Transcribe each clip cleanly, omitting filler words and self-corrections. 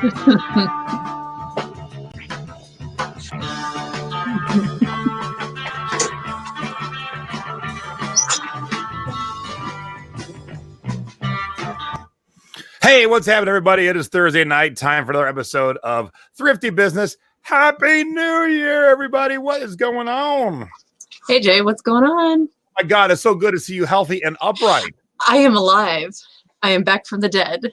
Hey, what's happening, everybody? It is Thursday night. Time for another episode of Thrifty Business. Happy New Year, everybody. What is going on? Hey, Jay, what's going on? My God, it's so good to see you healthy and upright. I am alive. I am back from the dead.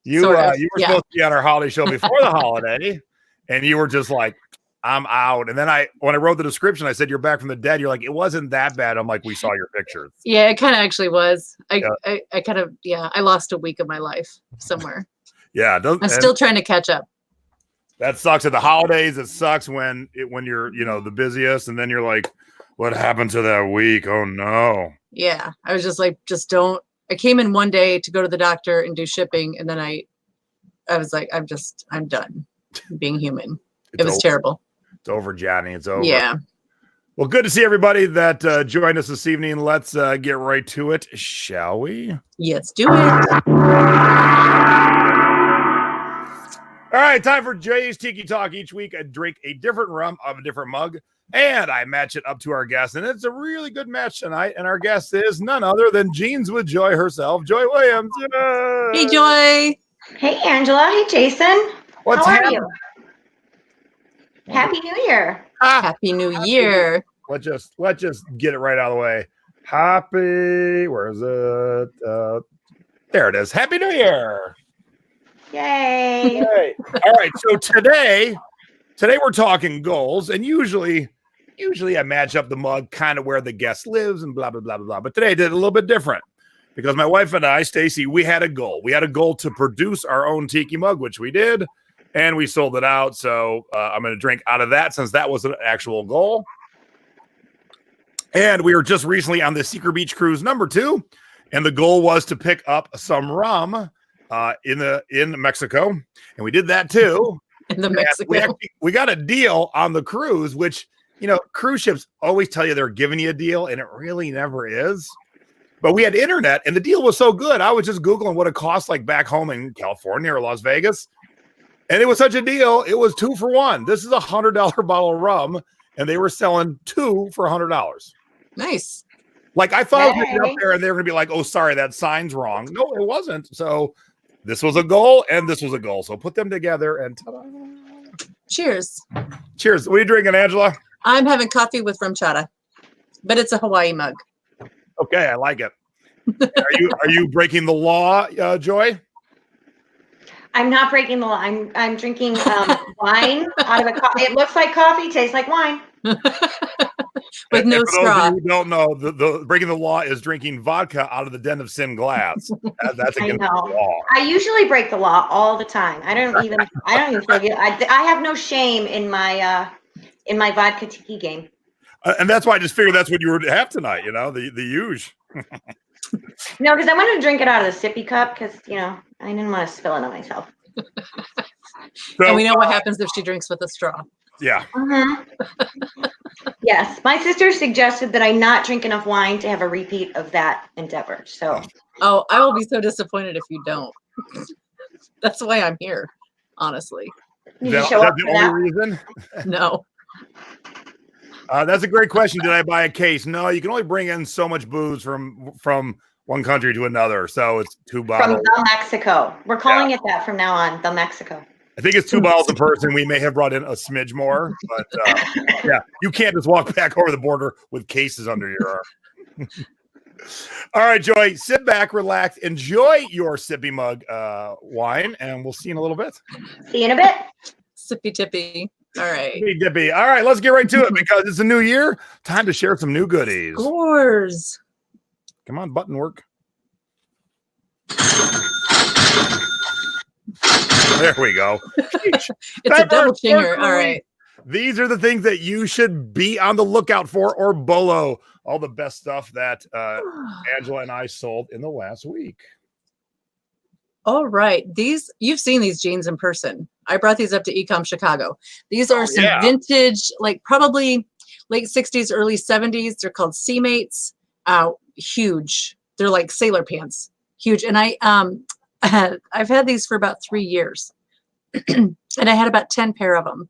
You were supposed to be on our holiday show before the holiday, and you were just like, I'm out. And then when I wrote the description, I said, you're back from the dead. You're like, it wasn't that bad. I'm like, we saw your pictures. Yeah, it kind of actually was. I lost a week of my life somewhere. Yeah. I'm still trying to catch up. That sucks at the holidays. It sucks when you're, the busiest. And then you're like, what happened to that week? Oh, no. Yeah. I was just like, I came in one day to go to the doctor and do shipping. And then I was like, I'm done being human. It was terrible. It's over, Johnny. It's over. Yeah. Well, good to see everybody that joined us this evening. Let's get right to it, shall we? Yes, do it. All right, time for Jay's Tiki Talk. Each week I drink a different rum of a different mug, and I match it up to our guest. And it's a really good match tonight. And our guest is none other than Jeans with Joy herself, Joy Williams. Hey, Joy. Hey, Angela. Hey, Jason. How are you? Happy New Year. Happy New Year. Let's just get it right out of the way. Where is it? There it is. Happy New Year. Yay. All right. So today we're talking goals, and usually I match up the mug kind of where the guest lives and blah, blah, blah, blah, blah. But today I did a little bit different because my wife and I, Stacy, we had a goal. We had a goal to produce our own tiki mug, which we did. And we sold it out, so I'm going to drink out of that since that was an actual goal. And we were just recently on the Secret Beach Cruise #2, and the goal was to pick up some rum in Mexico, and we did that too. We got a deal on the cruise, which cruise ships always tell you they're giving you a deal, and it really never is. But we had internet, and the deal was so good. I was just Googling what it cost, like back home in California or Las Vegas. And it was such a deal. It was 2 for 1. This is a $100 bottle of rum, and they were selling 2 for $100. Nice. Like I thought I was going to get up there and they were going to be like, oh, sorry, that sign's wrong. No, it wasn't. So this was a goal and this was a goal. So put them together and ta-da. Cheers. Cheers. What are you drinking, Angela? I'm having coffee with rum chata, but it's a Hawaii mug. Okay, I like it. Are you breaking the law, Joy? I'm not breaking the law. I'm drinking wine out of a coffee. It looks like coffee, tastes like wine. With no straw. Those who don't know, the breaking the law is drinking vodka out of the Den of Sin glass. That's against the law. I usually break the law all the time. I don't even feel good. I have no shame in my vodka tiki game. And that's why I just figured that's what you were to have tonight. The huge. No, because I wanted to drink it out of the sippy cup because, I didn't want to spill it on myself. So, and we know what happens if she drinks with a straw. Yeah. Yes. My sister suggested that I not drink enough wine to have a repeat of that endeavor. So. Oh, I will be so disappointed if you don't. That's why I'm here, honestly. Did you show up the for only that? reason? No. That's a great question. Did I buy a case? No, you can only bring in so much booze from one country to another. So it's 2 bottles. From the Mexico. We're calling it that from now on, the Mexico. I think it's 2 bottles a person. We may have brought in a smidge more, but yeah, you can't just walk back over the border with cases under your arm. All right, Joy, sit back, relax, enjoy your sippy mug wine, and we'll see you in a little bit. See you in a bit. Sippy tippy. All right. Sippy dippy. All right, let's get right to it because it's a new year. Time to share some new goodies. Scores. Come on, button work. There we go. It's a double chinger. All right. These are the things that you should be on the lookout for, or BOLO. All the best stuff that Angela and I sold in the last week. All right. You've seen these jeans in person. I brought these up to Ecom Chicago. These are some vintage, like probably late 60s, early 70s. They're called C-Mates. Huge. They're like sailor pants. Huge. And I've had these for about 3 years. and I had about 10 pair of them.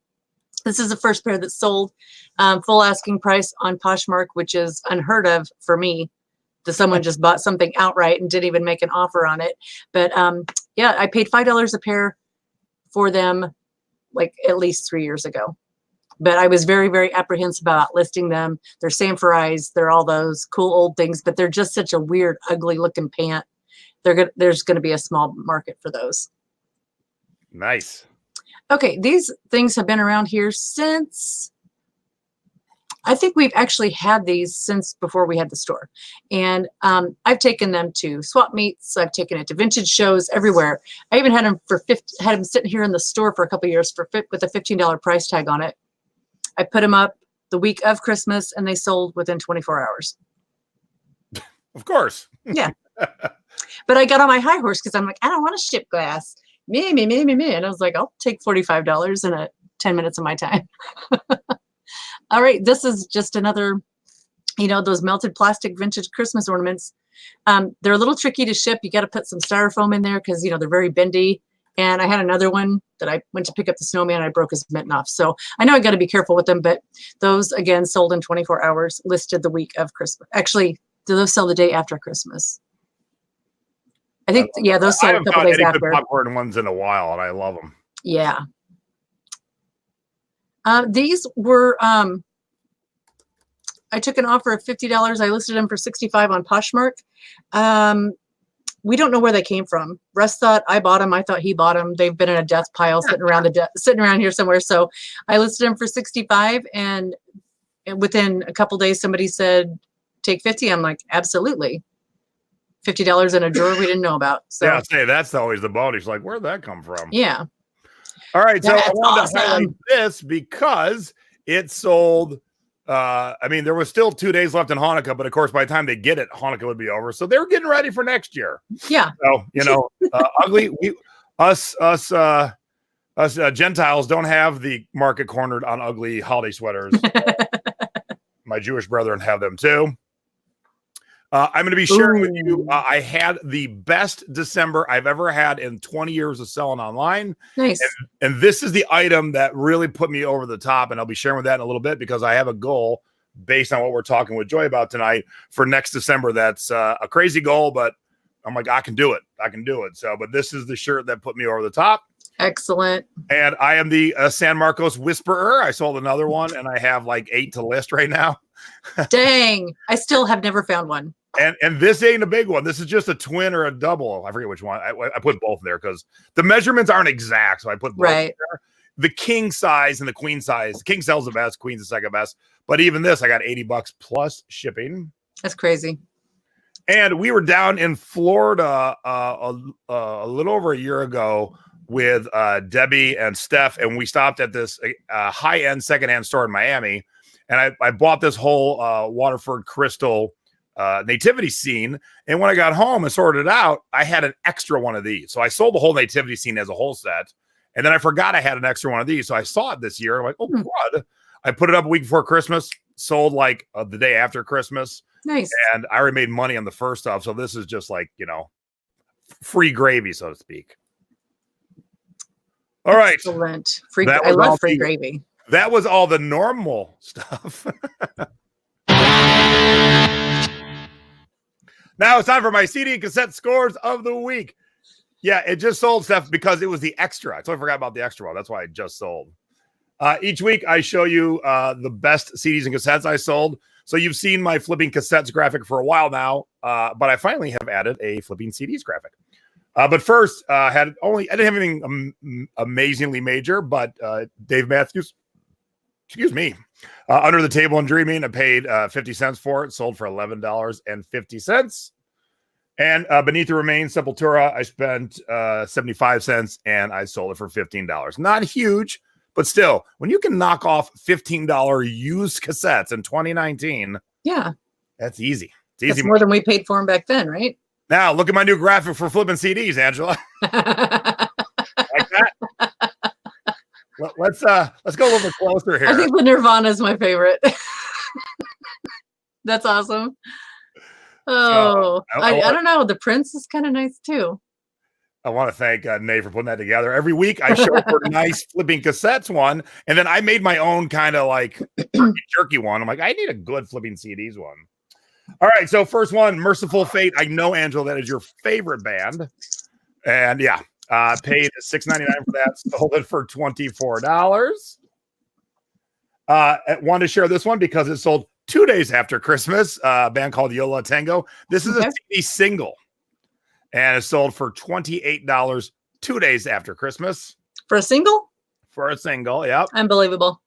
This is the first pair that sold, full asking price on Poshmark, which is unheard of for me. That someone just bought something outright and didn't even make an offer on it. But yeah, I paid $5 a pair for them like at least 3 years ago. But I was very, very apprehensive about listing them. They're Sanforized. They're all those cool old things, but they're just such a weird, ugly looking pant. There's going to be a small market for those. Nice. Okay, these things have been around here since, I think we've actually had these since before we had the store. And I've taken them to swap meets. I've taken it to vintage shows everywhere. I even had them had them sitting here in the store for a couple of years with a $15 price tag on it. I put them up the week of Christmas and they sold within 24 hours. Of course. Yeah. But I got on my high horse because I'm like, I don't want to ship glass. Me. And I was like, I'll take $45 in 10 minutes of my time. All right. This is just another, those melted plastic vintage Christmas ornaments. They're a little tricky to ship. You got to put some styrofoam in there because, they're very bendy. And I had another one that I went to pick up the snowman. And I broke his mitten off. So I know I got to be careful with them. But those, again, sold in 24 hours, listed the week of Christmas. Actually, those sell the day after Christmas. I think, yeah, those sold a couple days after. Popcorn ones in a while, and I love them. Yeah. These were, I took an offer of $50. I listed them for $65 on Poshmark. We don't know where they came from. Russ thought I bought them. I thought he bought them. They've been in a death pile sitting around here somewhere. So I listed them for $65, and within a couple days, somebody said, take 50. I'm like, absolutely. $50 in a drawer we didn't know about. So yeah, say that's always the bonus. Like, where'd that come from? Yeah. All right. So That's I wanted to awesome. highlight this because it sold. There was still 2 days left in Hanukkah, but of course, by the time they get it, Hanukkah would be over. So they were getting ready for next year. Yeah. So, ugly. Us Gentiles don't have the market cornered on ugly holiday sweaters. My Jewish brethren have them too. I'm going to be sharing with you. I had the best December I've ever had in 20 years of selling online. Nice. And this is the item that really put me over the top. And I'll be sharing with that in a little bit because I have a goal based on what we're talking with Joy about tonight for next December. That's a crazy goal, but I'm like, I can do it. So, but this is the shirt that put me over the top. Excellent. And I am the San Marcos Whisperer. I sold another one and I have like 8 to list right now. Dang. I still have never found one. And this ain't a big one. This is just a twin or a double. I forget which one. I put both there because the measurements aren't exact. So I put both there. The king size and the queen size. The king sells the best, queen's the second best. But even this, I got $80 plus shipping. That's crazy. And we were down in Florida a little over a year ago with Debbie and Steph, and we stopped at this high-end secondhand store in Miami. And I bought this whole Waterford crystal nativity scene, and when I got home and sorted it out, I had an extra one of these. So I sold the whole nativity scene as a whole set, and then I forgot I had an extra one of these. So I saw it this year. I'm like, oh God! I put it up a week before Christmas, sold like the day after Christmas. Nice. And I already made money on the first stuff, so this is just like free gravy, so to speak. All right, excellent. I love free gravy. That was all the normal stuff. Now it's time for my CD and cassette scores of the week. Yeah, it just sold stuff because it was the extra. I totally forgot about the extra one. That's why it just sold. Each week, I show you the best CDs and cassettes I sold. So you've seen my flipping cassettes graphic for a while now, but I finally have added a flipping CDs graphic. But first, I didn't have anything amazingly major, but Dave Matthews, excuse me, Under the Table and Dreaming, I paid 50 cents for it, sold for $11.50. And Beneath the Remains, Sepultura, I spent 75 cents and I sold it for $15. Not huge, but still, when you can knock off $15 used cassettes in 2019, yeah, that's easy. It's easy. That's more than we paid for them back then, right? Now, look at my new graphic for flipping CDs, Angela. Like that? Let's go a little bit closer here. I think the Nirvana is my favorite. That's awesome. Oh, I don't know. The Prince is kind of nice too. I want to thank Nate for putting that together. Every week I show up for a nice flipping cassettes one, and then I made my own kind of like jerky one. I'm like, I need a good flipping CDs one. All right, so first one, Merciful Fate. I know, Angela, that is your favorite band. And yeah, paid $6.99 for that, sold it for $24. I wanted to share this one because it sold 2 days after Christmas. A band called Yola Tango. This is a CD single. And it sold for $28 2 days after Christmas. For a single? For a single, yep. Unbelievable.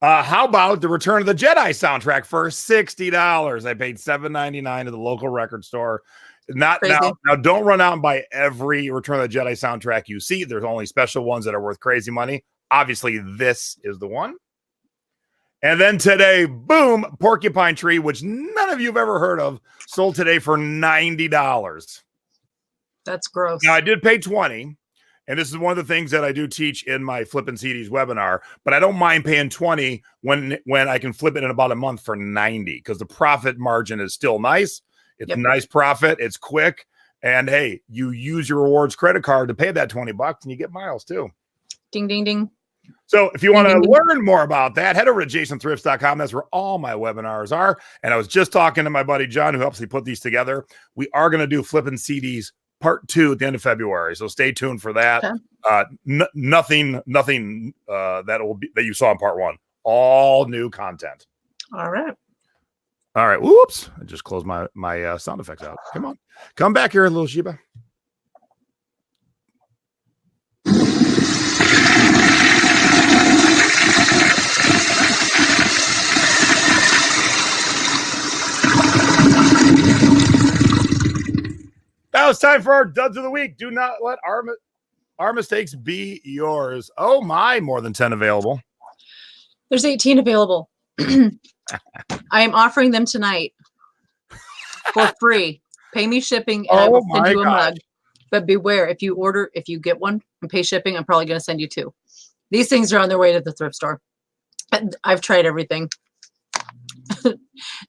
How about the Return of the Jedi soundtrack for $60? I paid $7.99 at the local record store. Now, don't run out and buy every Return of the Jedi soundtrack you see. There's only special ones that are worth crazy money. Obviously, this is the one. And then today, boom, Porcupine Tree, which none of you have ever heard of, sold today for $90. That's gross. Now, I did pay $20, and this is one of the things that I do teach in my Flippin' CDs webinar, but I don't mind paying $20 when I can flip it in about a month for $90 because the profit margin is still nice. It's a nice profit. It's quick. And, hey, you use your rewards credit card to pay that $20, and you get miles, too. Ding, ding, ding. So if you want to learn more about that, head over to jasonthrift.com. That's where all my webinars are. And I was just talking to my buddy John, who helps me put these together. We are going to do Flippin' CDs Part 2 at the end of February. So stay tuned for that. Okay. Nothing that you saw in Part 1. All new content. All right. Whoops. I just closed my sound effects out. Come on. Come back here, little Sheba. Now it's time for our duds of the week. Do not let our mistakes be yours. Oh my, more than 10 available. There's 18 available. I am offering them tonight for free. Pay me shipping and I will send you a mug. But beware, if you get one and pay shipping, I'm probably going to send you 2. These things are on their way to the thrift store. I've tried everything.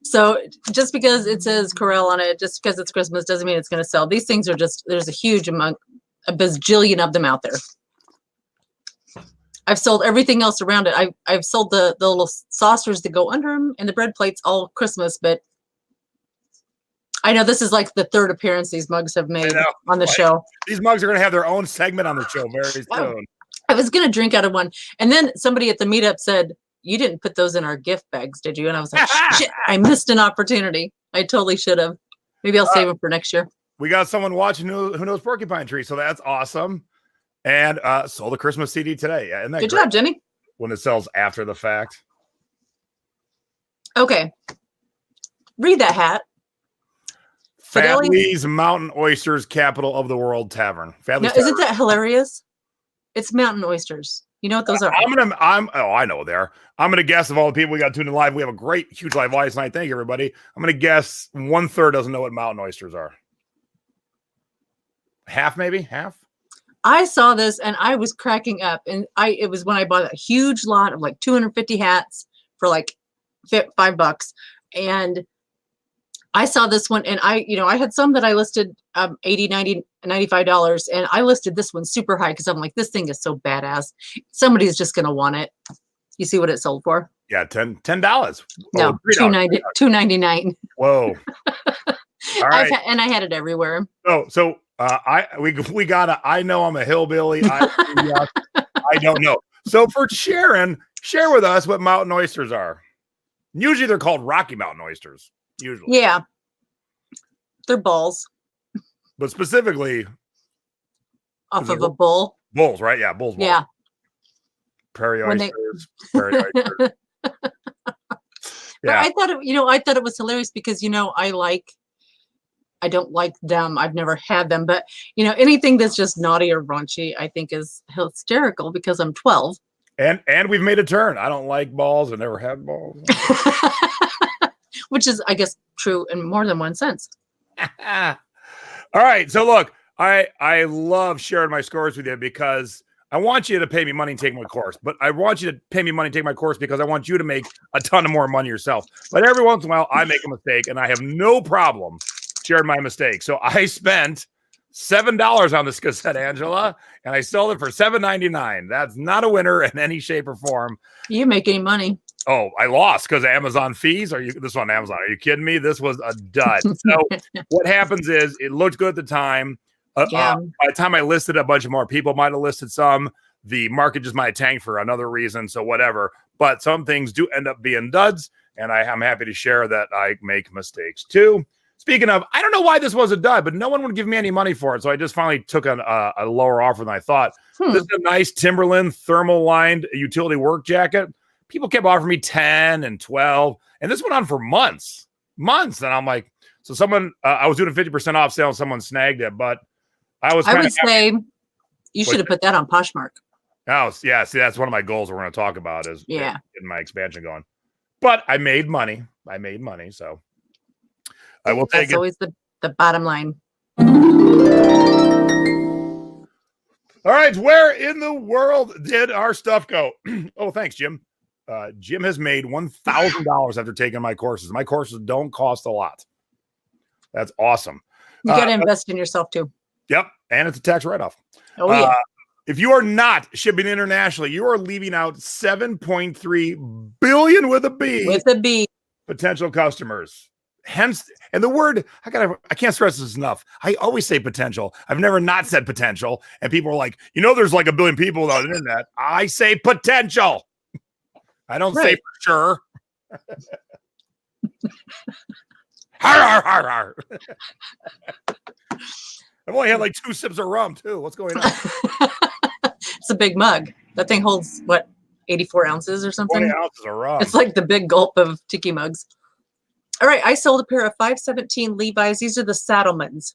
So just because it says Corel on it, just because it's Christmas doesn't mean it's going to sell. These things are just, there's a huge amount, a bazillion of them out there. I've sold everything else around it. I've sold the little saucers that go under them and the bread plates all Christmas, but I know this is like the 3rd appearance these mugs have made on the show. These mugs are going to have their own segment on the show very soon. I was going to drink out of one. And then somebody at the meetup said, you didn't put those in our gift bags, did you? And I was like, shit, I missed an opportunity. I totally should have. Maybe I'll save them for next year. We got someone watching who knows Porcupine Tree, so that's awesome. And sold a Christmas CD today. Yeah, isn't that good job, Jenny? When it sells after the fact. Okay. Read that hat. Fadley's Mountain Oysters, capital of the world tavern. Now, isn't that hilarious? It's mountain oysters. You know what those are? I know there. I'm gonna guess of all the people we got tuned in live, we have a great, huge live audience tonight. Thank you, everybody. I'm gonna guess 1/3 doesn't know what mountain oysters are. Half, maybe half. I saw this and I was cracking up, and it was when I bought a huge lot of like 250 hats for like $5, and I saw this one, and I had some that I listed $80, $90, $95, and I listed this one super high because I'm like, this thing is so badass. Somebody's just gonna want it. You see what it sold for? Yeah, $10. No, $2.99. Whoa. All right. And I had it everywhere. So we gotta. I know I'm a hillbilly. I don't know. So for Sharon, share with us what mountain oysters are. Usually they're called Rocky Mountain oysters. Usually. Yeah. They're balls. But specifically off of a bull. Bulls, right? Yeah, bulls. Yeah. Prairie oysters. Prairie oysters. Yeah. I thought it was hilarious because I don't like them. I've never had them, but anything that's just naughty or raunchy, I think is hysterical because I'm 12. And we've made a turn. I don't like balls. I never had balls. Which is, I guess, true in more than one sense. All right. So look, I love sharing my scores with you because I want you to pay me money and take my course, but I want you to pay me money and take my course because I want you to make a ton of more money yourself. But every once in a while, I make a mistake, and I have no problem sharing my mistake. So I spent $7 on this cassette, Angela, and I sold it for $7.99. That's not a winner in any shape or form. You make any money? Oh, I lost because of Amazon fees. This on Amazon? Are you kidding me? This was a dud. So what happens is it looked good at the time. By the time I listed, a bunch of more people might have listed some. The market just might have tanked for another reason. So whatever. But some things do end up being duds, and I'm happy to share that I make mistakes too. Speaking of, I don't know why this was a dud, but no one would give me any money for it. So I just finally took a lower offer than I thought. This is a nice Timberland thermal lined utility work jacket. People kept offering me 10 and 12, and this went on for months. And I'm like, so someone, I was doing a 50% off sale and someone snagged it, but I would say you should have put that on Poshmark. Oh, yeah. See, that's one of my goals we're going to talk about is getting my expansion going. But I made money. So I will take it. That's always the bottom line. All right. Where in the world did our stuff go? Oh, thanks, Jim. Jim has made $1,000 after taking my courses. My courses don't cost a lot. That's awesome. You got to invest in yourself too. Yep. And it's a tax write-off. Oh, yeah. If you are not shipping internationally, you are leaving out 7.3 billion with a B. With a B. Potential customers. Hence, and the word, I can't stress this enough. I always say potential. I've never not said potential. And people are like, there's like a billion people on the internet. I say potential. I don't say for sure. Har, har, har, har. I've only had like 2 sips of rum too. What's going on? It's a big mug. That thing holds 84 ounces or something? 20 ounces of rum. It's like the big gulp of tiki mugs. All right, I sold a pair of 517 Levi's. These are the Saddlemans,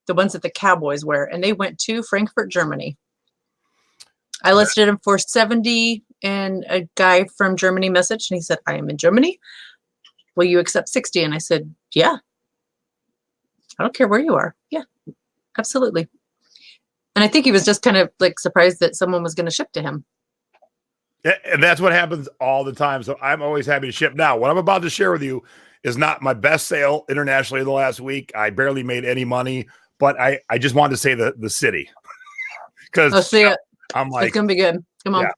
the ones that the cowboys wear, and they went to Frankfurt, Germany. I listed them for $70, and a guy from Germany messaged, and he said, I am in Germany. Will you accept $60? And I said, yeah. I don't care where you are. Yeah, absolutely. And I think he was just kind of like surprised that someone was going to ship to him. Yeah, and that's what happens all the time. So I'm always happy to ship. Now, what I'm about to share with you is not my best sale internationally the last week. I barely made any money, but I just wanted to say the city. Because I'm like, it's going to be good. Come on. Yeah,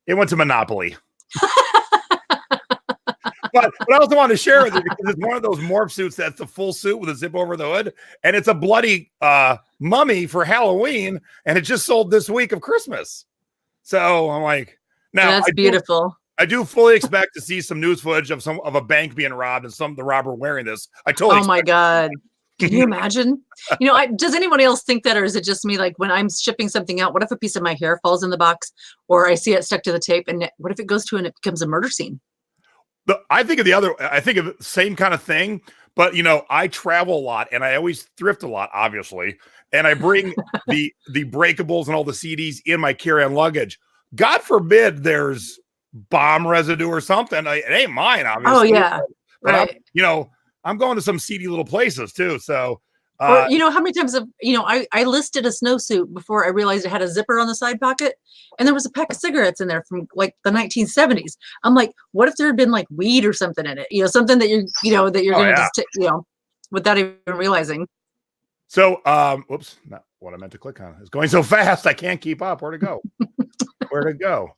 it went to Monopoly. But I also wanted to share with you because it's one of those morph suits that's the full suit with a zip over the hood, and it's a bloody mummy for Halloween, and it just sold this week of Christmas. So I'm like, now that's beautiful. I do fully expect to see some news footage of a bank being robbed and the robber wearing this. I totally. Oh my God. Can you imagine? Does anybody else think that, or is it just me? Like when I'm shipping something out, what if a piece of my hair falls in the box, or I see it stuck to the tape, and what if it goes to and it becomes a murder scene? I think of the same kind of thing, but I travel a lot and I always thrift a lot, obviously. And I bring the breakables and all the CDs in my carry-on luggage. God forbid there's bomb residue or something. It ain't mine, obviously. Oh yeah. But right. I'm going to some seedy little places too. So or, how many times I listed a snowsuit before I realized it had a zipper on the side pocket, and there was a pack of cigarettes in there from like the 1970s. I'm like, what if there had been like weed or something in it? Something that you're going to just, without even realizing. So, whoops, not what I meant to click on. It's going so fast, I can't keep up. Where to go? Where to go?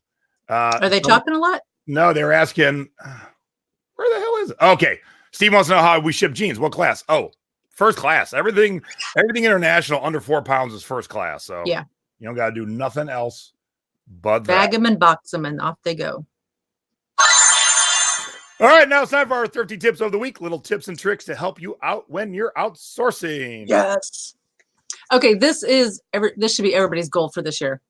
Are they talking a lot? No, they're asking, where the hell is it? Okay. Steve wants to know how we ship jeans. What class? Oh, first class. Everything international under 4 pounds is first class. So yeah, you don't got to do nothing else but bag them and box them, and off they go. All right, now it's time for our Thrifty tips of the week. Little tips and tricks to help you out when you're outsourcing. Yes. Okay, this should be everybody's goal for this year.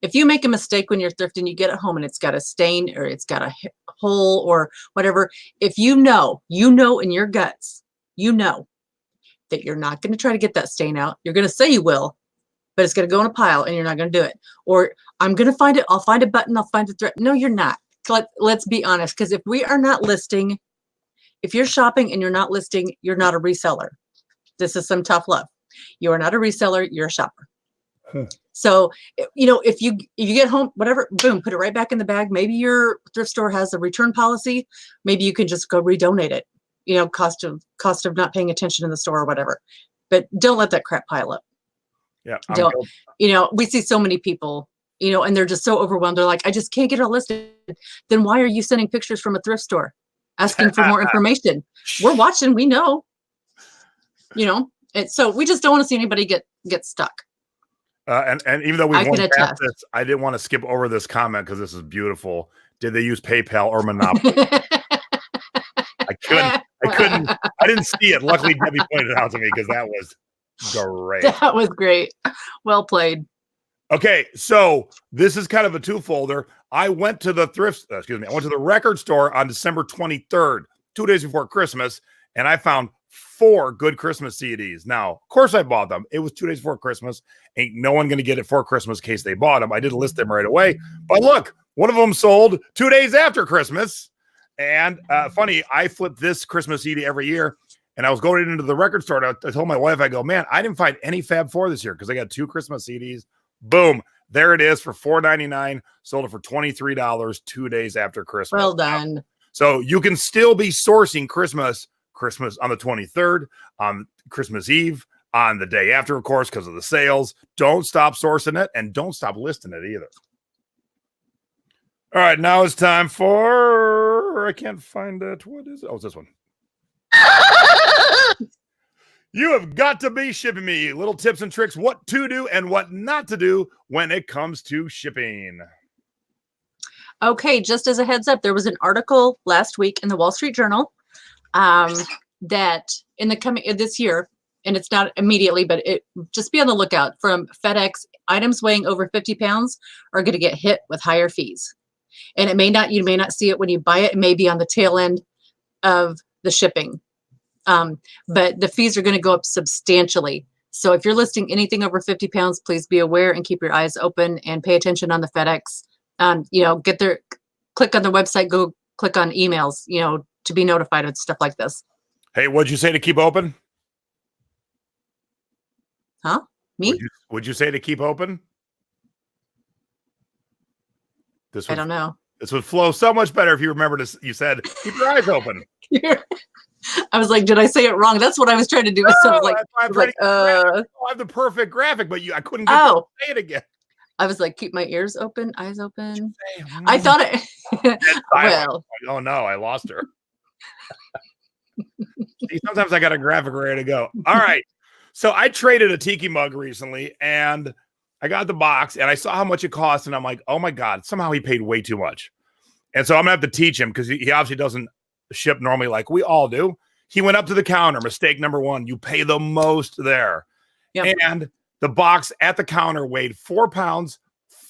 If you make a mistake when you're thrifting, you get it home and it's got a stain or it's got a hole or whatever. If you know in your guts, that you're not going to try to get that stain out. You're going to say you will, but it's going to go in a pile and you're not going to do it. Or I'm going to find it. I'll find a button. I'll find a thread. No, you're not. Let's be honest. Because if we are not listing, if you're shopping and you're not listing, you're not a reseller. This is some tough love. You are not a reseller. You're a shopper. So, if you get home, whatever, boom, put it right back in the bag. Maybe your thrift store has a return policy. Maybe you can just go redonate it. Cost of not paying attention in the store or whatever. But don't let that crap pile up. Yeah. Don't, we see so many people, and they're just so overwhelmed. They're like, I just can't get it listed. Then why are you sending pictures from a thrift store asking for more information? We're watching, we know, and so we just don't want to see anybody get stuck. And even though we've went past this, I didn't want to skip over this comment because this is beautiful. Did they use PayPal or Monopoly? I didn't see it. Luckily, Debbie pointed it out to me because that was great. That was great. Well played. Okay, so this is kind of a two-folder. I went to the record store on December 23rd, 2 days before Christmas, and I found 4 good Christmas CDs. Now, of course, I bought them. It was 2 days before Christmas. Ain't no one going to get it for Christmas in case they bought them. I didn't list them right away. But look, one of them sold 2 days after Christmas. And funny, I flip this Christmas CD every year. And I was going into the record store. I told my wife, I go, man, I didn't find any Fab 4 this year because I got 2 Christmas CDs. Boom. There it is for $4.99. Sold it for $23 2 days after Christmas. Well done. So you can still be sourcing Christmas on the 23rd, on Christmas Eve, on the day after, of course, because of the sales. Don't stop sourcing it and don't stop listing it either. All right, now it's time for, I can't find it. What is it? Oh, it's this one. You have got to be shipping me little tips and tricks, what to do and what not to do when it comes to shipping. Okay, just as a heads up, there was an article last week in the Wall Street Journal that in the coming this year, and it's not immediately, but just be on the lookout from FedEx. Items weighing over 50 pounds are going to get hit with higher fees, and you may not see it when you buy it. It may be on the tail end of the shipping, but the fees are going to go up substantially. So if you're listing anything over 50 pounds, please be aware and keep your eyes open and pay attention on the FedEx. Click on the website, go click on emails, to be notified of stuff like this. Hey, what'd you say to keep open? Huh? Me? Would you say to keep open? I don't know. This would flow so much better if you remembered you said, keep your eyes open. I was like, did I say it wrong? That's what I was trying to do. So I have the perfect graphic, but I couldn't get to say it again. I was like, keep my ears open, eyes open. I thought it. Well. Oh no, I lost her. See, sometimes I got a graphic ready to go. All right. So I traded a tiki mug recently and I got the box and I saw how much it cost. And I'm like, oh my God, somehow he paid way too much. And so I'm going to have to teach him because he obviously doesn't ship normally like we all do. He went up to the counter. Mistake number 1, you pay the most there. Yep. And the box at the counter weighed 4 pounds,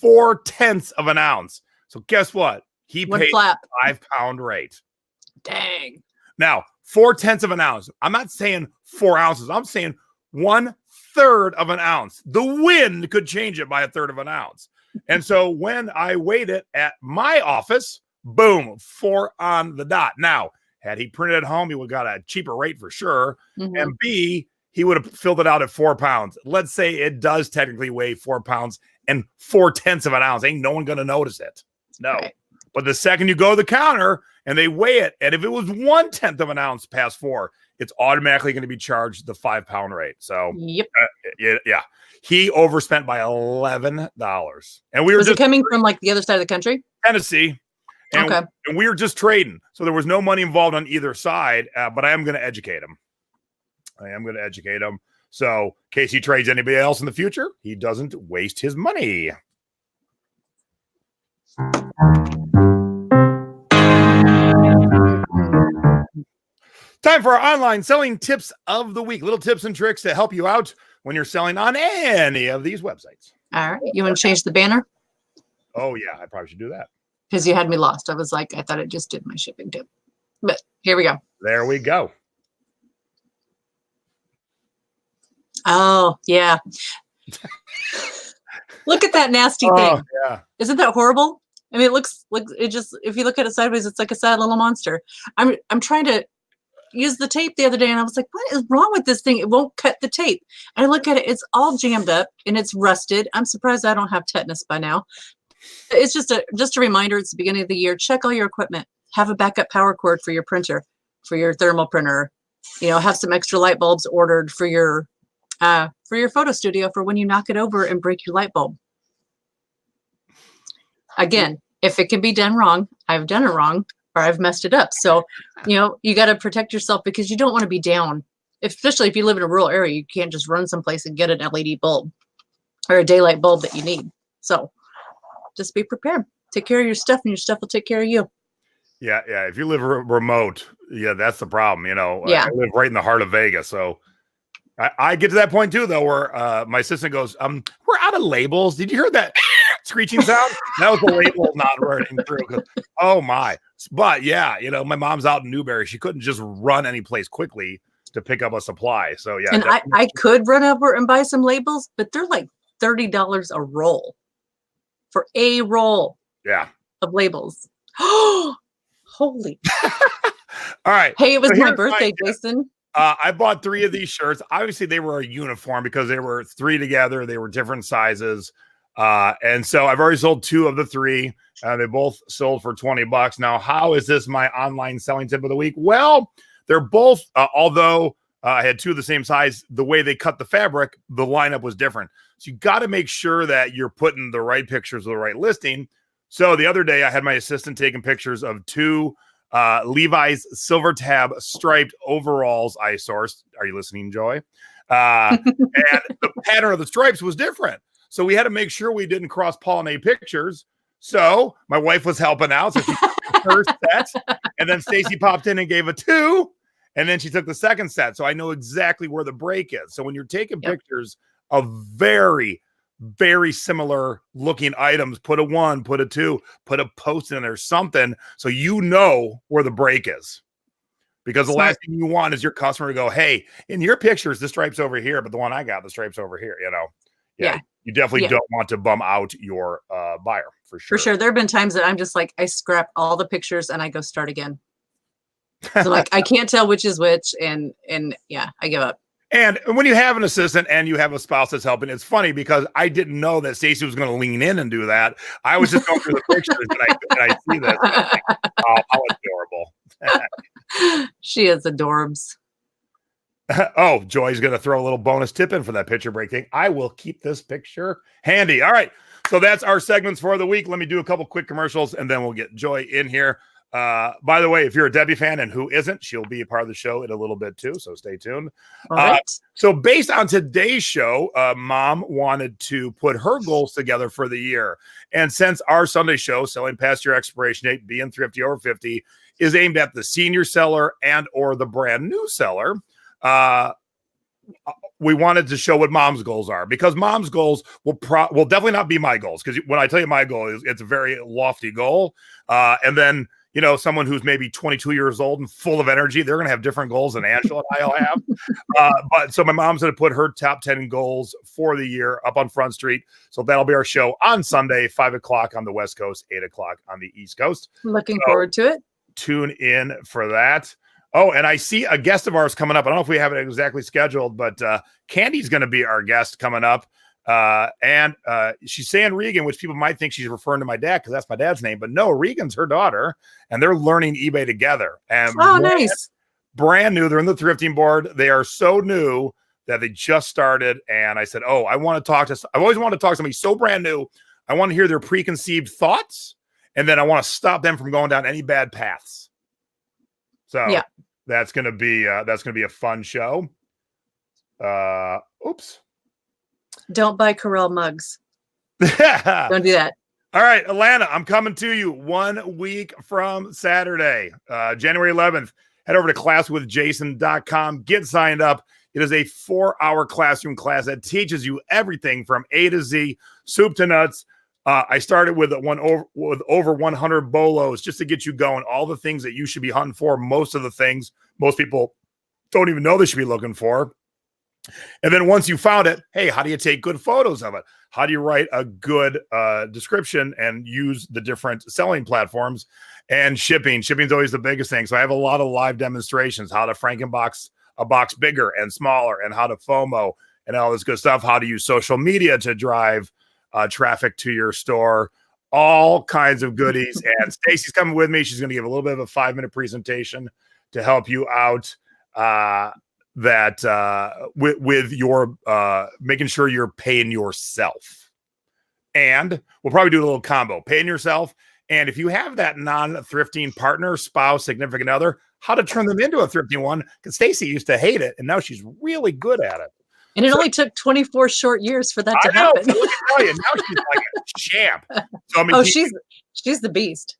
4/10 of an ounce. So guess what? He paid a 5 pound rate. Dang. Now, 4/10 of an ounce. I'm not saying 4 ounces. I'm saying 1/3 of an ounce. The wind could change it by 1/3 of an ounce. And so when I weighed it at my office, boom, 4 on the dot. Now, had he printed at home, he would have got a cheaper rate for sure. Mm-hmm. And B, he would have filled it out at 4 pounds. Let's say it does technically weigh 4 pounds and 4/10 of an ounce. Ain't no one going to notice it. No. Right. But the second you go to the counter and they weigh it, and if it was 1/10 of an ounce past 4, it's automatically going to be charged the 5 pound rate. So, yep. Yeah. He overspent by $11. And we were just coming from like the other side of the country? Tennessee. And, okay. And we were just trading. So there was no money involved on either side, but I am going to educate him. So in case he trades anybody else in the future, he doesn't waste his money. Time for our online selling tips of the week. Little tips and tricks to help you out when you're selling on any of these websites. All right. You want to change the banner? Oh, yeah. I probably should do that. Because you had me lost. I was like, I thought it just did my shipping tip. But here we go. There we go. Oh, yeah. Look at that nasty thing. Yeah. Isn't that horrible? I mean, it looks like it just, if you look at it sideways, it's like a sad little monster. I'm trying to use the tape the other day and I was like, what is wrong with this thing? It won't cut the tape. I look at it, it's all jammed up and it's rusted. I'm surprised I don't have tetanus by now. It's just a reminder. It's the beginning of the year. Check all your equipment. Have a backup power cord for your printer, for your thermal printer. Have some extra light bulbs ordered for your for your photo studio for when you knock it over and break your light bulb. Again, if it can be done wrong, I've done it wrong or I've messed it up. So, you got to protect yourself because you don't want to be down, especially if you live in a rural area. You can't just run someplace and get an LED bulb or a daylight bulb that you need. So just be prepared. Take care of your stuff and your stuff will take care of you. Yeah. If you live remote, that's the problem. Yeah. I live right in the heart of Vegas. So I get to that point too, though, where my assistant goes, we're out of labels. Did you hear that screeching sound? That was the label not running through. Oh my. But yeah, my mom's out in Newberry. She couldn't just run any place quickly to pick up a supply. So yeah. And I could run over and buy some labels, but they're like $30 a roll for a roll. Yeah. Of labels. Oh, holy. All right. Hey, it was my birthday, Jason. I bought 3 of these shirts. Obviously, they were a uniform because they were 3 together. They were different sizes. And so I've already sold 2 of the 3. They both sold for $20. Now, how is this my online selling tip of the week? Well, they're both, although I had 2 of the same size, the way they cut the fabric, the lineup was different. So you got to make sure that you're putting the right pictures of the right listing. So the other day I had my assistant taking pictures of 2 Levi's silver tab striped overalls I sourced. Are you listening, Joy? And the pattern of the stripes was different. So we had to make sure we didn't cross-pollinate pictures. So my wife was helping out. So she took the first set, and then Stacy popped in and gave a 2, and then she took the second set. So I know exactly where the break is. So when you're taking pictures of very, very similar looking items, put a 1, put a 2, put a post in there, something, so where the break is. Because the last thing you want is your customer to go, hey, in your pictures, the stripe's over here, but the one I got, the stripe's over here, Yeah. You definitely don't want to bum out your buyer, for sure. For sure. There have been times that I'm just like, I scrap all the pictures and I go start again. So like, I can't tell which is which. And yeah, I give up. And when you have an assistant and you have a spouse that's helping, it's funny because I didn't know that Stacey was going to lean in and do that. I was just going through the pictures and I see this. And I'm like, oh, how adorable. She is adorbs. Oh, Joy's going to throw a little bonus tip in for that picture break thing. I will keep this picture handy. All right. So that's our segments for the week. Let me do a couple quick commercials and then we'll get Joy in here. By the way, if you're a Debbie fan and who isn't, she'll be a part of the show in a little bit too. So stay tuned. All right. So based on today's show, Mom wanted to put her goals together for the year. And since our Sunday show, Selling Past Your Expiration Date, Being Thrifty Over 50, is aimed at the senior seller and or the brand new seller, we wanted to show what Mom's goals are, because Mom's goals will definitely not be my goals. Because when I tell you my goal, it's a very lofty goal. And then, someone who's maybe 22 years old and full of energy, they're going to have different goals than Angela and I'll have. But so my mom's going to put her top 10 goals for the year up on Front Street. So that'll be our show on Sunday, 5:00 on the West Coast, 8:00 on the East Coast. Looking forward to it. Tune in for that. Oh, and I see a guest of ours coming up. I don't know if we have it exactly scheduled, but Candy's going to be our guest coming up. And she's saying Regan, which people might think she's referring to my dad because that's my dad's name, but no, Regan's her daughter, and they're learning eBay together. And nice. Brand new. They're in the thrifting board. They are so new that they just started. And I said, I've always wanted to talk to somebody so brand new. I want to hear their preconceived thoughts, and then I want to stop them from going down any bad paths. So yeah, that's going to be a fun show. Oops. Don't buy Corel mugs. Don't do that. All right, Atlanta, I'm coming to you 1 week from Saturday, January 11th. Head over to classwithjason.com. Get signed up. It is a 4-hour classroom class that teaches you everything from A to Z, soup to nuts. I started with over 100 bolos just to get you going. All the things that you should be hunting for. Most of the things most people don't even know they should be looking for. And then once you found it, hey, how do you take good photos of it? How do you write a good description and use the different selling platforms? And shipping. Shipping's always the biggest thing. So I have a lot of live demonstrations, how to Frankenbox a box bigger and smaller, and how to FOMO and all this good stuff, how to use social media to drive traffic to your store, all kinds of goodies. And Stacy's coming with me. She's going to give a little bit of a 5-minute presentation to help you out. that with your making sure you're paying yourself. And we'll probably do a little combo, paying yourself. And if you have that non-thrifting partner, spouse, significant other, how to turn them into a thrifting one. Because Stacy used to hate it, and now she's really good at it. And it only took 24 short years for that to happen. Let me tell you, now she's like a champ. So she's the beast.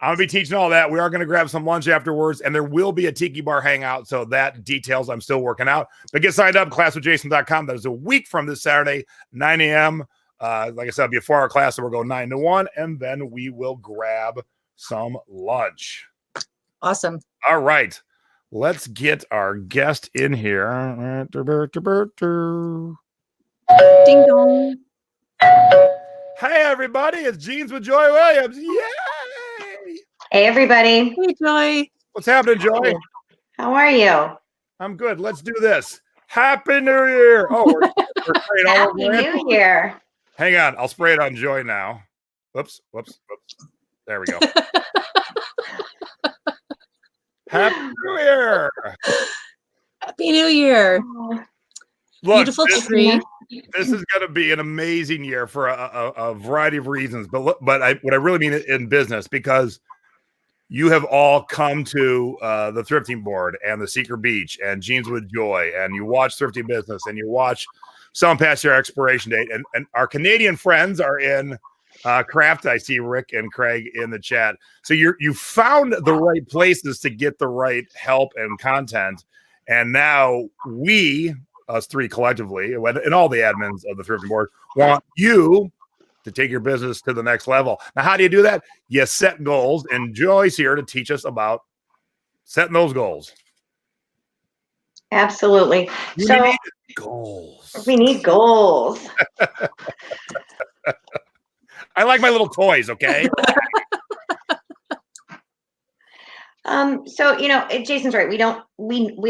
I'm going to be teaching all that. We are going to grab some lunch afterwards, and there will be a tiki bar hangout. So that details I'm still working out. But get signed up, classwithjason.com. That is a week from this Saturday, 9 a.m. Like I said, it'll be a 4-hour class, so we'll go 9 to 1, and then we will grab some lunch. Awesome. All right. Let's get our guest in here. Ding dong. Hey, everybody. It's Jeans with Joy Williams. Yay! Hey, everybody. Hey, Joy. What's happening, Joy? How are you? I'm good. Let's do this. Happy New Year. Oh, we're spraying all over Happy New Year. Hang on. I'll spray it on Joy now. Whoops. There we go. Happy New Year. Happy New Year. Look, beautiful tree. This is going to be an amazing year for a variety of reasons. But what I really mean in business, because you have all come to the Thrifting Board and the Secret Beach and Jeans with Joy, and you watch Thrifty Business, and you watch some past your expiration date. And our Canadian friends are in Craft. I see Rick and Craig in the chat. So you found the right places to get the right help and content. And now we, us three collectively, and all the admins of the Thrifting Board, want you to take your business to the next level. Now, how do you do that? You set goals, and Joy's here to teach us about setting those goals. Absolutely. We need goals. We need goals. I like my little toys, okay? So, Jason's right. We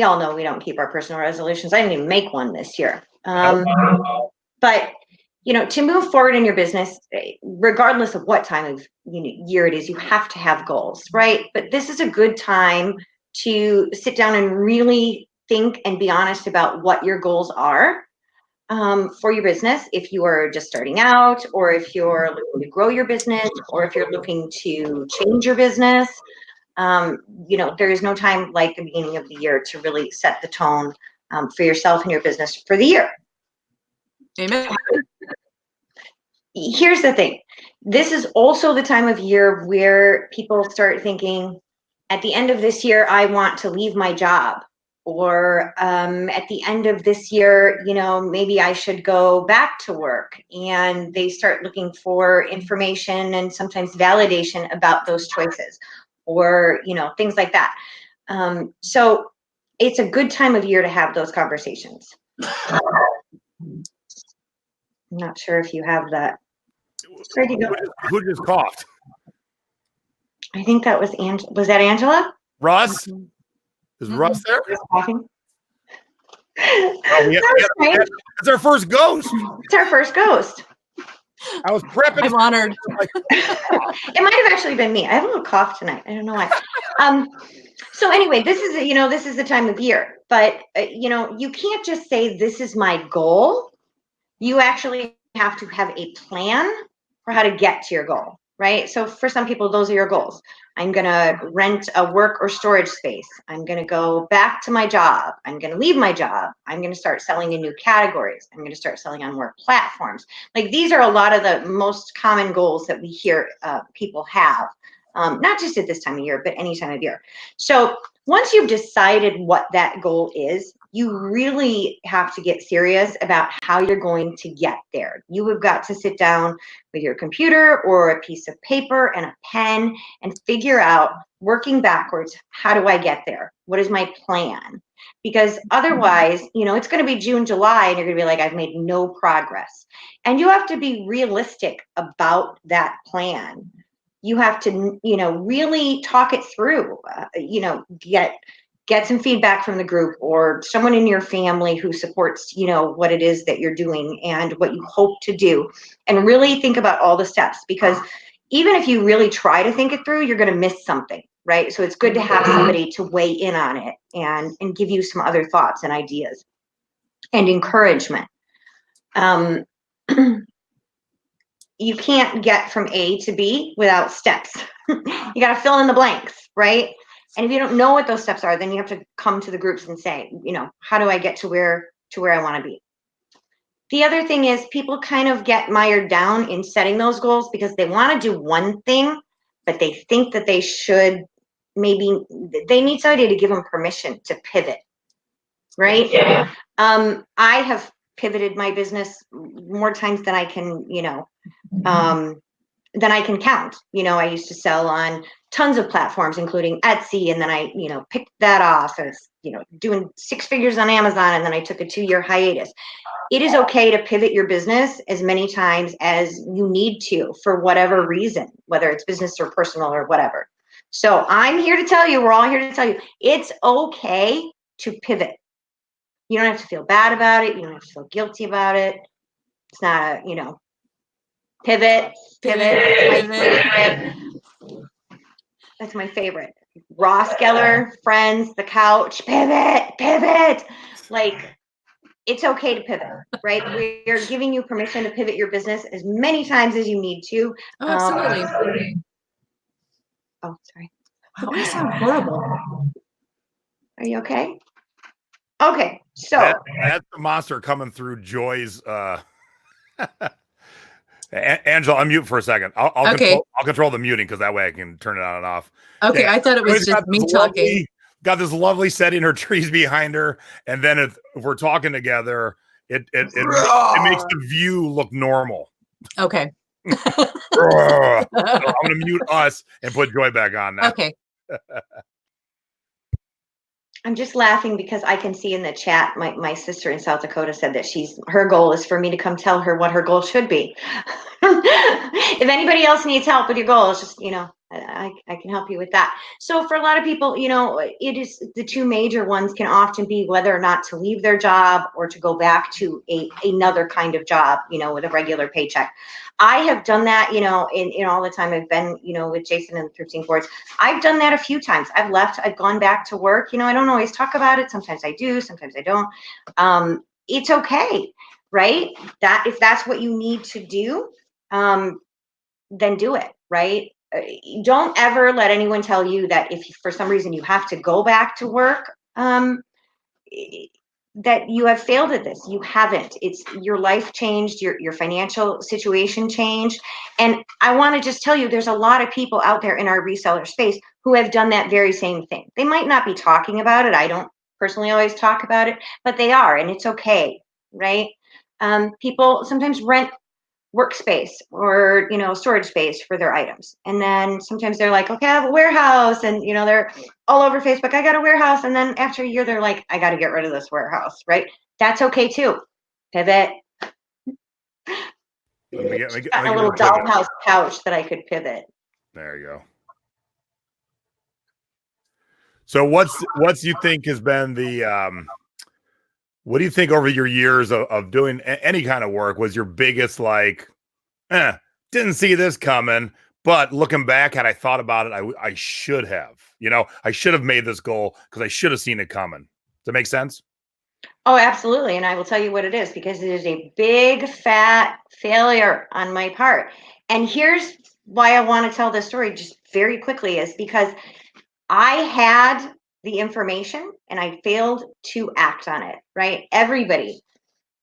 all know we don't keep our personal resolutions. I didn't even make one this year. But, to move forward in your business, regardless of what time of year it is, you have to have goals, right? But this is a good time to sit down and really think and be honest about what your goals are for your business. If you are just starting out, or if you're looking to grow your business, or if you're looking to change your business, there is no time like the beginning of the year to really set the tone for yourself and your business for the year. Amen. Here's the thing. This is also the time of year where people start thinking, at the end of this year, I want to leave my job. Or at the end of this year, maybe I should go back to work. And they start looking for information and sometimes validation about those choices, or, things like that. So it's a good time of year to have those conversations. I'm not sure if you have that. Where'd you go? Who just coughed? I think that was Angela. Was that Angela? Russ? Is Russ there? Coughing. It's our first ghost. It's our first ghost. I was prepping. I'm honored. It might have actually been me. I have a little cough tonight. I don't know why. So anyway, this is the time of year, but you can't just say this is my goal. You actually have to have a plan for how to get to your goal, right? So for some people, those are your goals. I'm going to rent a work or storage space. I'm going to go back to my job. I'm going to leave my job. I'm going to start selling in new categories. I'm going to start selling on more platforms. Like, these are a lot of the most common goals that we hear people have, not just at this time of year, but any time of year. So once you've decided what that goal is, you really have to get serious about how you're going to get there. You have got to sit down with your computer or a piece of paper and a pen and figure out, working backwards, how do I get there? What is my plan? Because otherwise, it's going to be June, July, and you're going to be like, I've made no progress. And you have to be realistic about that plan. You have to, really talk it through, get some feedback from the group or someone in your family who supports, what it is that you're doing and what you hope to do, and really think about all the steps, because even if you really try to think it through, you're going to miss something. right? So it's good to have somebody to weigh in on it and give you some other thoughts and ideas and encouragement. You can't get from A to B without steps. You got to fill in the blanks, right? And if you don't know what those steps are, then you have to come to the groups and say, how do I get to where I want to be? The other thing is people kind of get mired down in setting those goals because they want to do one thing, but they think that they should they need somebody to give them permission to pivot, right? Yeah. I have pivoted my business more times than I can, than I can count. I used to sell on tons of platforms, including Etsy, and then I, picked that off as, doing 6 figures on Amazon, and then I took a 2-year hiatus. It is okay to pivot your business as many times as you need to for whatever reason, whether it's business or personal or whatever. So I'm here to tell you, we're all here to tell you, it's okay to pivot. You don't have to feel bad about it. You don't have to feel guilty about it. It's not a, pivot. That's my favorite. Ross Geller, Friends, The Couch, pivot. Like, it's okay to pivot, right? We're giving you permission to pivot your business as many times as you need to. Oh, absolutely. Oh, sorry. Wow, I sound horrible. Are you okay? Okay, so that's the monster coming through Joy's. Angela, unmute for a second. I'll control the muting because that way I can turn it on and off. Okay, yeah, I thought it was just me talking. Got this lovely setting, her trees behind her, and then if we're talking together, it makes the view look normal. Okay. So I'm gonna mute us and put Joy back on now. Okay. I'm just laughing because I can see in the chat, my sister in South Dakota said that her goal is for me to come tell her what her goal should be. If anybody else needs help with your goals, just, I can help you with that. So for a lot of people, it is the 2 major ones can often be whether or not to leave their job or to go back to another kind of job, with a regular paycheck. I have done that, in all the time I've been, with Jason and the Thrifting Boards. I've done that a few times. I've left, I've gone back to work. I don't always talk about it. Sometimes I do, sometimes I don't. It's okay, right? If that's what you need to do, then do it, right? Don't ever let anyone tell you that if for some reason you have to go back to work, that you have failed at this. You haven't. It's your life changed, your financial situation changed. And I want to just tell you, there's a lot of people out there in our reseller space who have done that very same thing. They might not be talking about it. I don't personally always talk about it, but they are, and it's okay, right? People sometimes rent workspace or storage space for their items, and then sometimes they're like, okay, I have a warehouse, and they're all over Facebook, I got a warehouse, and then after a year they're like, I got to get rid of this warehouse, right? That's okay too. Pivot. Let me get a little dollhouse couch that I could pivot. There you go. So what's you think has been the what do you think over your years of doing any kind of work was your biggest, didn't see this coming, but looking back, had I thought about it, I should have, I should have made this goal because I should have seen it coming. Does that make sense? Oh, absolutely. And I will tell you what it is, because it is a big fat failure on my part. And here's why I want to tell this story just very quickly, is because I had the information and I failed to act on it, right? Everybody,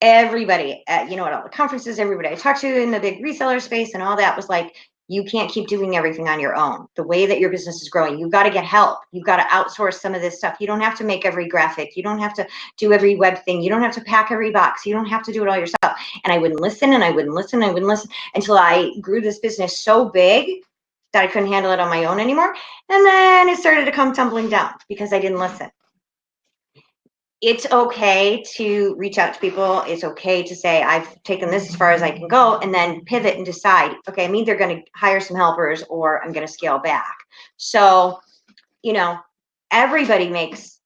at all the conferences, everybody I talked to in the big reseller space and all that was like, you can't keep doing everything on your own. The way that your business is growing, you've got to get help. You've got to outsource some of this stuff. You don't have to make every graphic. You don't have to do every web thing. You don't have to pack every box. You don't have to do it all yourself. And I wouldn't listen, and I wouldn't listen, and I wouldn't listen until I grew this business so big that I couldn't handle it on my own anymore. And then it started to come tumbling down because I didn't listen. It's okay to reach out to people. It's okay to say, I've taken this as far as I can go, and then pivot and decide, okay, I'm either going to hire some helpers or I'm going to scale back. So, everybody makes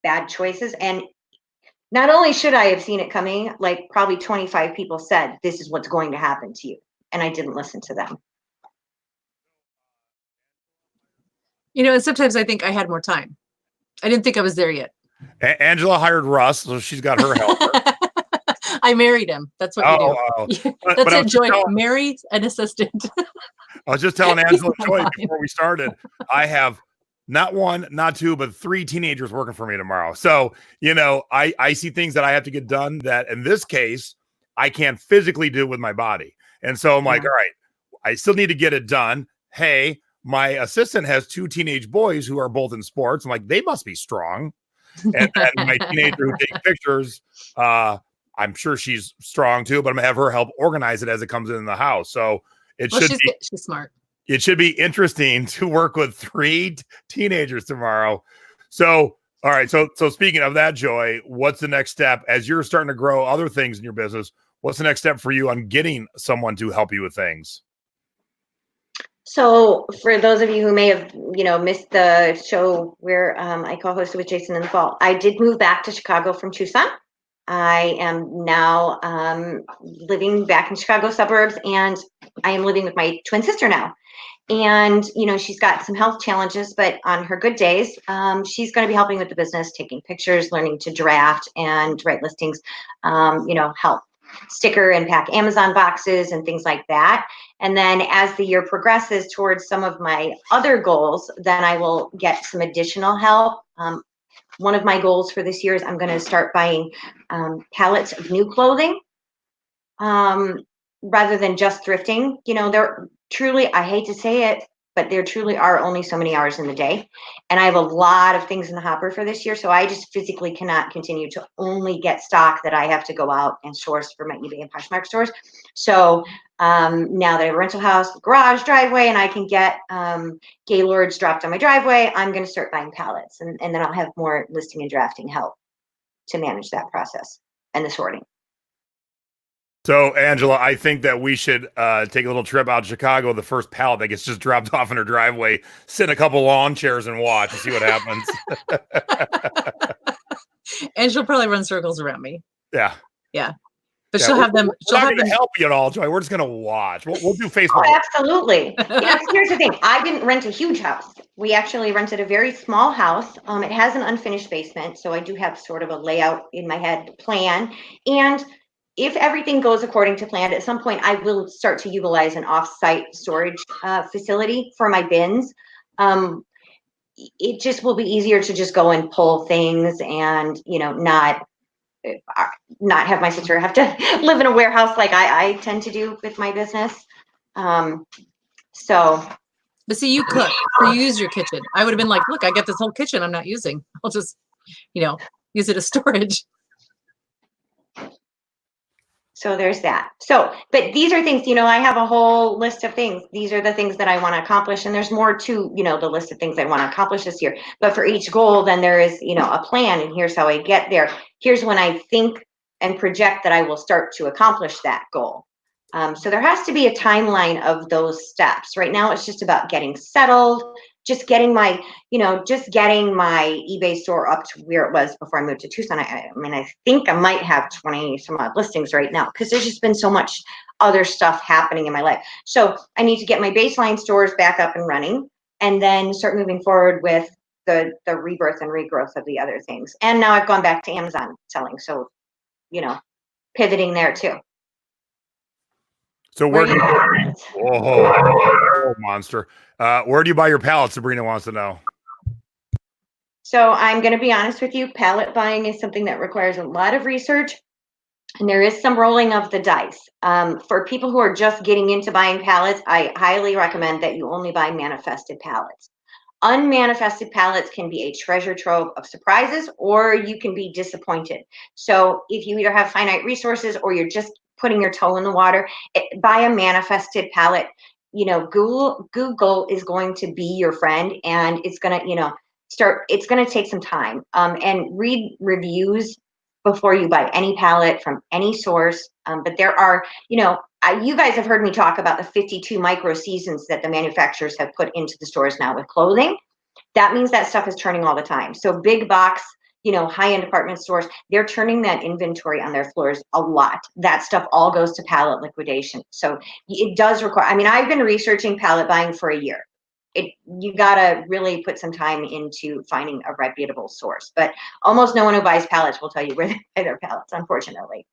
bad choices. And not only should I have seen it coming, like probably 25 people said, this is what's going to happen to you. And I didn't listen to them. And sometimes I think I had more time. I didn't think I was there yet. Angela hired Russ, so she's got her helper. I married him. That's what you do. That's it, Joy. Marry an assistant. I was just telling Angela and Joy before we started, I have not one, not two, but 3 teenagers working for me tomorrow. So, I see things that I have to get done that in this case, I can't physically do with my body. And so I'm like, all right, I still need to get it done. Hey, my assistant has 2 teenage boys who are both in sports. I'm like, they must be strong. And then my teenager who takes pictures, I'm sure she's strong too, but I'm gonna have her help organize it as it comes in the house. So she's smart. It should be interesting to work with 3 teenagers tomorrow. So, all right. So speaking of that, Joy, what's the next step as you're starting to grow other things in your business? What's the next step for you on getting someone to help you with things? So for those of you who may have, missed the show where I co-hosted with Jason in the fall, I did move back to Chicago from Tucson. I am now living back in Chicago suburbs, and I am living with my twin sister now. And, she's got some health challenges, but on her good days, she's going to be helping with the business, taking pictures, learning to draft and write listings, help sticker and pack Amazon boxes and things like that. And then as the year progresses towards some of my other goals, then I will get some additional help. One of my goals for this year is I'm going to start buying pallets of new clothing rather than just thrifting. They're truly, I hate to say it, but there truly are only so many hours in the day. And I have a lot of things in the hopper for this year. So I just physically cannot continue to only get stock that I have to go out and source for my eBay and Poshmark stores. So now that I have a rental house, garage, driveway, and I can get Gaylords dropped on my driveway, I'm going to start buying pallets. And then I'll have more listing and drafting help to manage that process and the sorting. So, Angela, I think that we should take a little trip out to Chicago. The first pallet that gets just dropped off in her driveway, sit in a couple lawn chairs and watch and see what happens. And she'll probably run circles around me. Yeah. But she'll have them. We're not going to help you at all, Joy. We're just going to watch. We'll do Facebook. Oh, absolutely. Here's the thing. I didn't rent a huge house. We actually rented a very small house. It has an unfinished basement, so I do have sort of a layout in my head plan. And if everything goes according to plan, at some point I will start to utilize an off-site storage facility for my bins. It just will be easier to just go and pull things and, not have my sister have to live in a warehouse like I tend to do with my business. But see, you cook, so you use your kitchen. I would have been like, look, I got this whole kitchen I'm not using. I'll just, use it as storage. So there's that. But these are things, I have a whole list of things. These are the things that I want to accomplish. And there's more to, the list of things I want to accomplish this year. But for each goal, then there is, a plan. And here's how I get there. Here's when I think and project that I will start to accomplish that goal. So there has to be a timeline of those steps. Right now, it's just about getting settled, just getting my eBay store up to where it was before I moved to Tucson. I think I might have 20 some odd listings right now because there's just been so much other stuff happening in my life. So I need to get my baseline stores back up and running and then start moving forward with the rebirth and regrowth of the other things. And now I've gone back to Amazon selling. So, pivoting there too. So where do you oh monster. Where do you buy your pallets? Sabrina wants to know. So I'm going to be honest with you. Pallet buying is something that requires a lot of research. And there is some rolling of the dice. For people who are just getting into buying pallets, I highly recommend that you only buy manifested pallets. Unmanifested pallets can be a treasure trove of surprises, or you can be disappointed. So if you either have finite resources or you're just putting your toe in the water, buy a manifested pallet. Google is going to be your friend, and it's going to, it's going to take some time and read reviews before you buy any pallet from any source. But there are, you guys have heard me talk about the 52 micro seasons that the manufacturers have put into the stores now with clothing. That means that stuff is turning all the time. So big box, high-end department stores, they're turning that inventory on their floors a lot. That stuff all goes to pallet liquidation. So it does require, I've been researching pallet buying for a year. you gotta really put some time into finding a reputable source. But almost no one who buys pallets will tell you where they buy their pallets, unfortunately.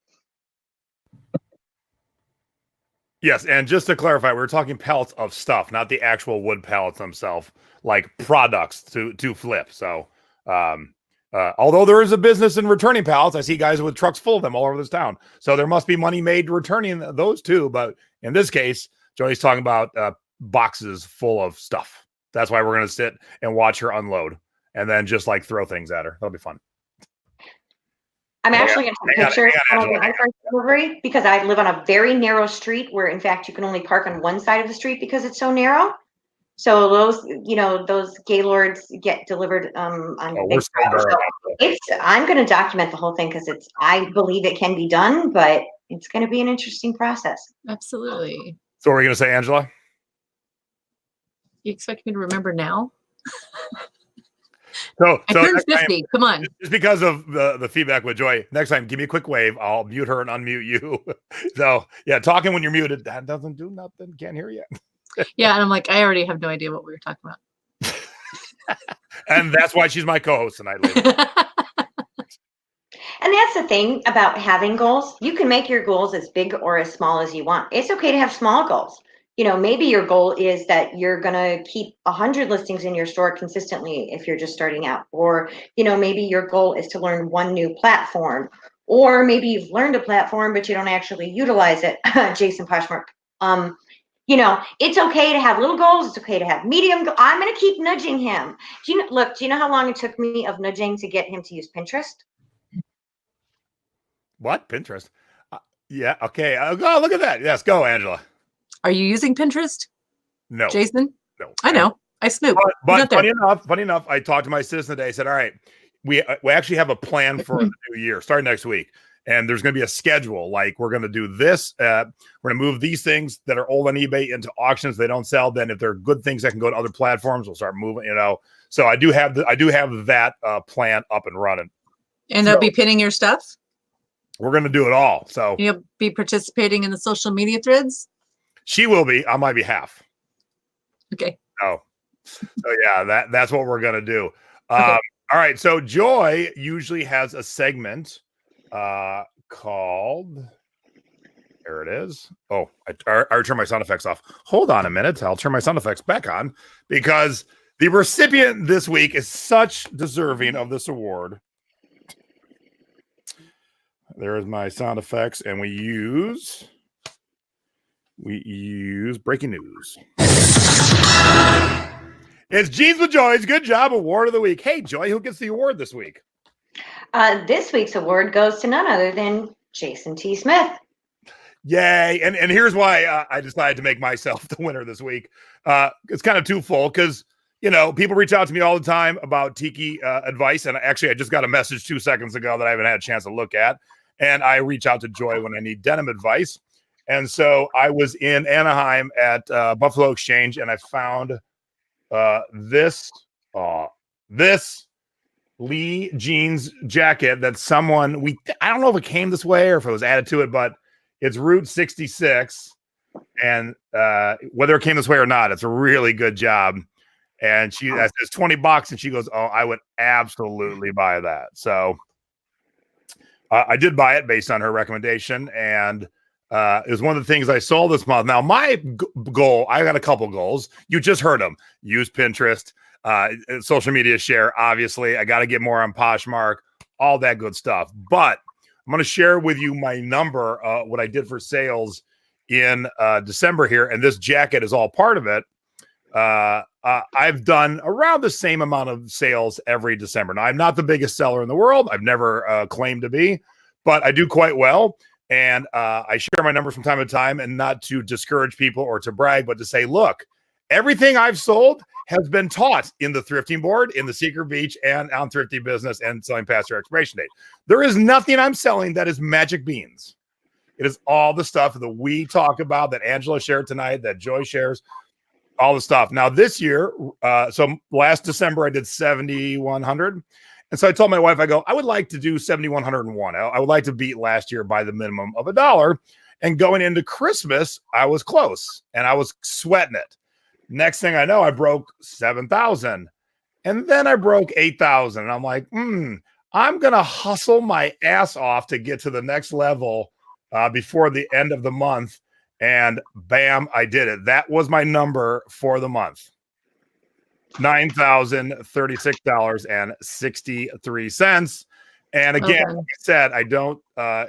Yes, and just to clarify, we're talking pallets of stuff, not the actual wood pallets themselves, like products to flip. So, although there is a business in returning pallets, I see guys with trucks full of them all over this town. So there must be money made returning those too. But in this case, Joey's talking about boxes full of stuff. That's why we're going to sit and watch her unload and then just like throw things at her. That'll be fun. I'm actually going to take a picture of my first delivery because I live on a very narrow street where, in fact, you can only park on one side of the street because it's so narrow. So those Gaylords get delivered on big trucks. So I'm going to document the whole thing because I believe it can be done, but it's going to be an interesting process. Absolutely. So what are you going to say, Angela? You expect me to remember now? So I turned 50. Come on. Just because of the feedback with Joy, next time, give me a quick wave. I'll mute her and unmute you. So, yeah, talking when you're muted, that doesn't do nothing. Can't hear you. Yeah, and I'm like, I already have no idea what we were talking about. And that's why she's my co-host tonight. And that's the thing about having goals. You can make your goals as big or as small as you want. It's okay to have small goals. Maybe your goal is that you're going to keep 100 listings in your store consistently if you're just starting out. Or, maybe your goal is to learn one new platform. Or maybe you've learned a platform, but you don't actually utilize it. Jason Poshmark. It's okay to have little goals. It's okay to have medium goals. I'm going to keep nudging him. Do you know how long it took me of nudging to get him to use Pinterest? What? Pinterest? Yeah. Okay. Oh, look at that. Yes. Go, Angela. Are you using Pinterest? No. Jason? No. I know. I snoop. But funny enough, I talked to my assistant today. I said, all right, we actually have a plan for the new year, starting next week. And there's going to be a schedule. Like, we're going to do this. We're going to move these things that are old on eBay into auctions. They don't sell. Then if they're good things that can go to other platforms, we'll start moving, So I do have that plan up and running. And they'll be pinning your stuff? We're going to do it all. So you'll be participating in the social media threads? She will be on my behalf. Okay. Oh, so yeah, that's what we're gonna do. Okay. All right. So Joy usually has a segment called. There it is. Oh, I turned my sound effects off. Hold on a minute. I'll turn my sound effects back on because the recipient this week is such deserving of this award. There is my sound effects, and we use breaking news. It's Jeans with Joy's Good Job Award of the Week. Hey, Joy, who gets the award this week? This week's award goes to none other than Jason T. Smith. Yay. And here's why I decided to make myself the winner this week. It's kind of twofold because, people reach out to me all the time about tiki advice. And actually, I just got a message 2 seconds ago that I haven't had a chance to look at. And I reach out to Joy when I need denim advice. And so I was in Anaheim at Buffalo Exchange, and I found this Lee jeans jacket that I don't know if it came this way or if it was added to it, but it's Route 66. And whether it came this way or not, it's a really good job. And that says $20, and she goes, "Oh, I would absolutely buy that." So I did buy it based on her recommendation, and it was one of the things I sold this month. Now, my goal, I got a couple goals. You just heard them. Use Pinterest, social media share. Obviously, I got to get more on Poshmark, all that good stuff. But I'm going to share with you my number, what I did for sales in December here. And this jacket is all part of it. I've done around the same amount of sales every December. Now, I'm not the biggest seller in the world. I've never claimed to be, but I do quite well. And I share my numbers from time to time, and not to discourage people or to brag, but to say, look, everything I've sold has been taught in the thrifting board, in the Secret Beach, and on Thrifty Business and selling past their expiration date. There is nothing I'm selling that is magic beans. It is all the stuff that we talk about, that Angela shared tonight, that Joy shares, all the stuff. Now, this year, so last December, I did 7,100. And so I told my wife, I would like to do 7,101. I would like to beat last year by the minimum of $1. And going into Christmas, I was close and I was sweating it. Next thing I know, I broke 7,000. And then I broke 8,000. And I'm like, I'm going to hustle my ass off to get to the next level before the end of the month. And bam, I did it. That was my number for the month. $9,036.63. And again, like I said, I don't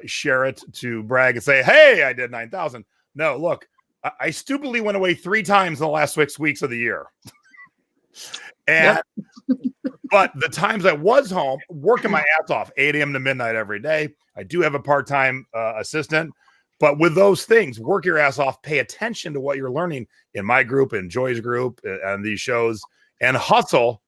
share it to brag and say, hey, I did 9,000. No, look, I stupidly went away 3 times in the last 6 weeks of the year. And but the times I was home, working my ass off, 8 a.m. to midnight every day. I do have a part-time assistant. But with those things, work your ass off, pay attention to what you're learning in my group, in Joy's group, and these shows, and hustle.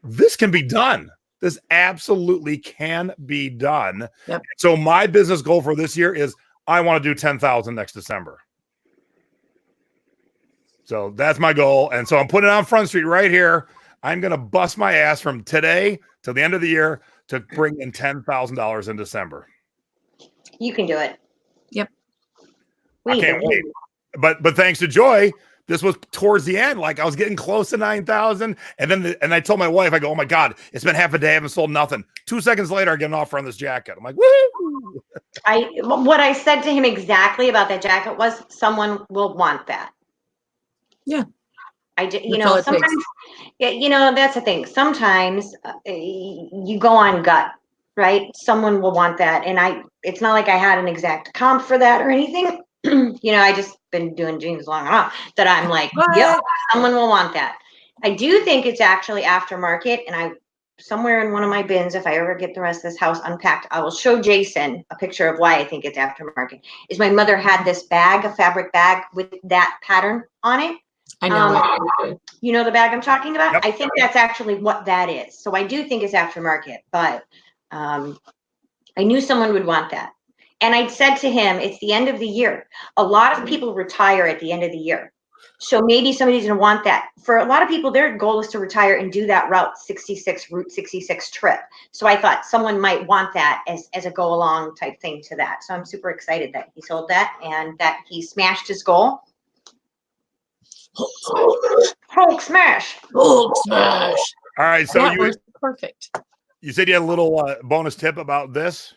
This can be done. This absolutely can be done. Yep. So my business goal for this year is I want to do 10,000 next December. So that's my goal. And so I'm putting it on Front Street right here. I'm going to bust my ass from today till the end of the year to bring in $10,000 in December. You can do it. Yep. I can't wait. But thanks to Joy, this was towards the end. Like I was getting close to 9,000. And then I told my wife, I go, oh my God, it's been half a day. I haven't sold nothing. 2 seconds later, I get an offer on this jacket. I'm like, woo! What I said to him exactly about that jacket was someone will want that. Yeah. Sometimes, that's the thing. Sometimes you go on gut, right? Someone will want that. And it's not like I had an exact comp for that or anything. I just been doing jeans long enough that I'm like, yep, someone will want that. I do think it's actually aftermarket. And somewhere in one of my bins, if I ever get the rest of this house unpacked, I will show Jason a picture of why I think it's aftermarket. Is my mother had this bag, a fabric bag with that pattern on it. I know. You know the bag I'm talking about? Yep. I think that's actually what that is. So I do think it's aftermarket, but I knew someone would want that. And I said to him, it's the end of the year. A lot of people retire at the end of the year. So maybe somebody's going to want that. For a lot of people, their goal is to retire and do that Route 66 trip. So I thought someone might want that as a go along type thing to that. So I'm super excited that he sold that and that he smashed his goal. Hulk smash. Hulk smash. All right. So that was perfect. You said you had a little bonus tip about this.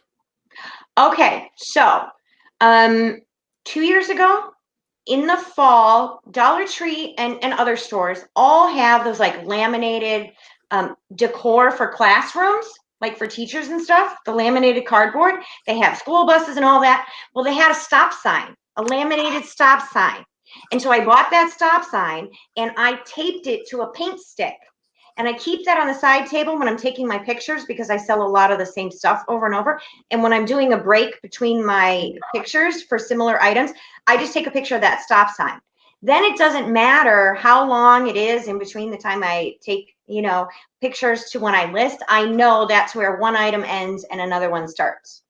Okay. So 2 years ago in the fall, Dollar Tree and other stores all have those like laminated decor for classrooms, like for teachers and stuff, the laminated cardboard. They have school buses and all that. Well, they had a stop sign, a laminated stop sign. And so I bought that stop sign and I taped it to a paint stick. And I keep that on the side table when I'm taking my pictures because I sell a lot of the same stuff over and over. And when I'm doing a break between my pictures for similar items, I just take a picture of that stop sign. Then it doesn't matter how long it is in between the time I take, pictures to when I list. I know that's where one item ends and another one starts.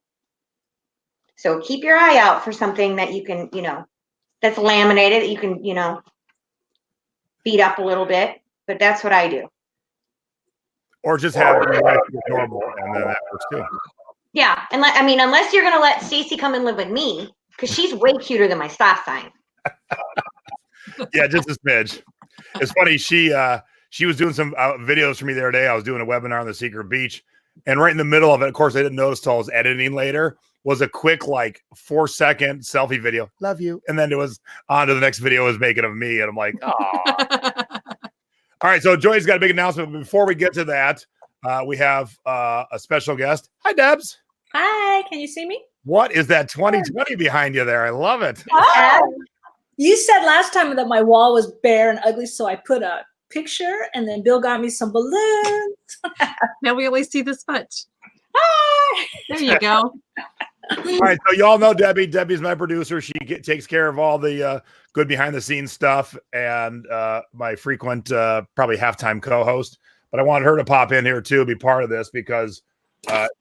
So keep your eye out for something that you can, that's laminated that you can, beat up a little bit, but that's what I do. Or just have your life as normal, and then that works too. Yeah, and unless you're gonna let Stacey come and live with me, because she's way cuter than my stop sign. Yeah, just a smidge. It's funny. She was doing some videos for me the other day. I was doing a webinar on the Secret Beach, and right in the middle of it, of course, I didn't notice till I was editing later. Was a quick 4-second selfie video. Love you. And then it was on to the next video I was making of me. And I'm like, oh. All right. So Joy's got a big announcement. But before we get to that, we have a special guest. Hi, Debs. Hi. Can you see me? What is that 2020 behind you there? I love it. Oh, you said last time that my wall was bare and ugly. So I put a picture and then Bill got me some balloons. Now we only see this much. Hi. There you go. All right, so y'all know Debbie. Debbie's my producer. She takes care of all the good behind-the-scenes stuff and my frequent, probably halftime co-host. But I wanted her to pop in here, too, be part of this because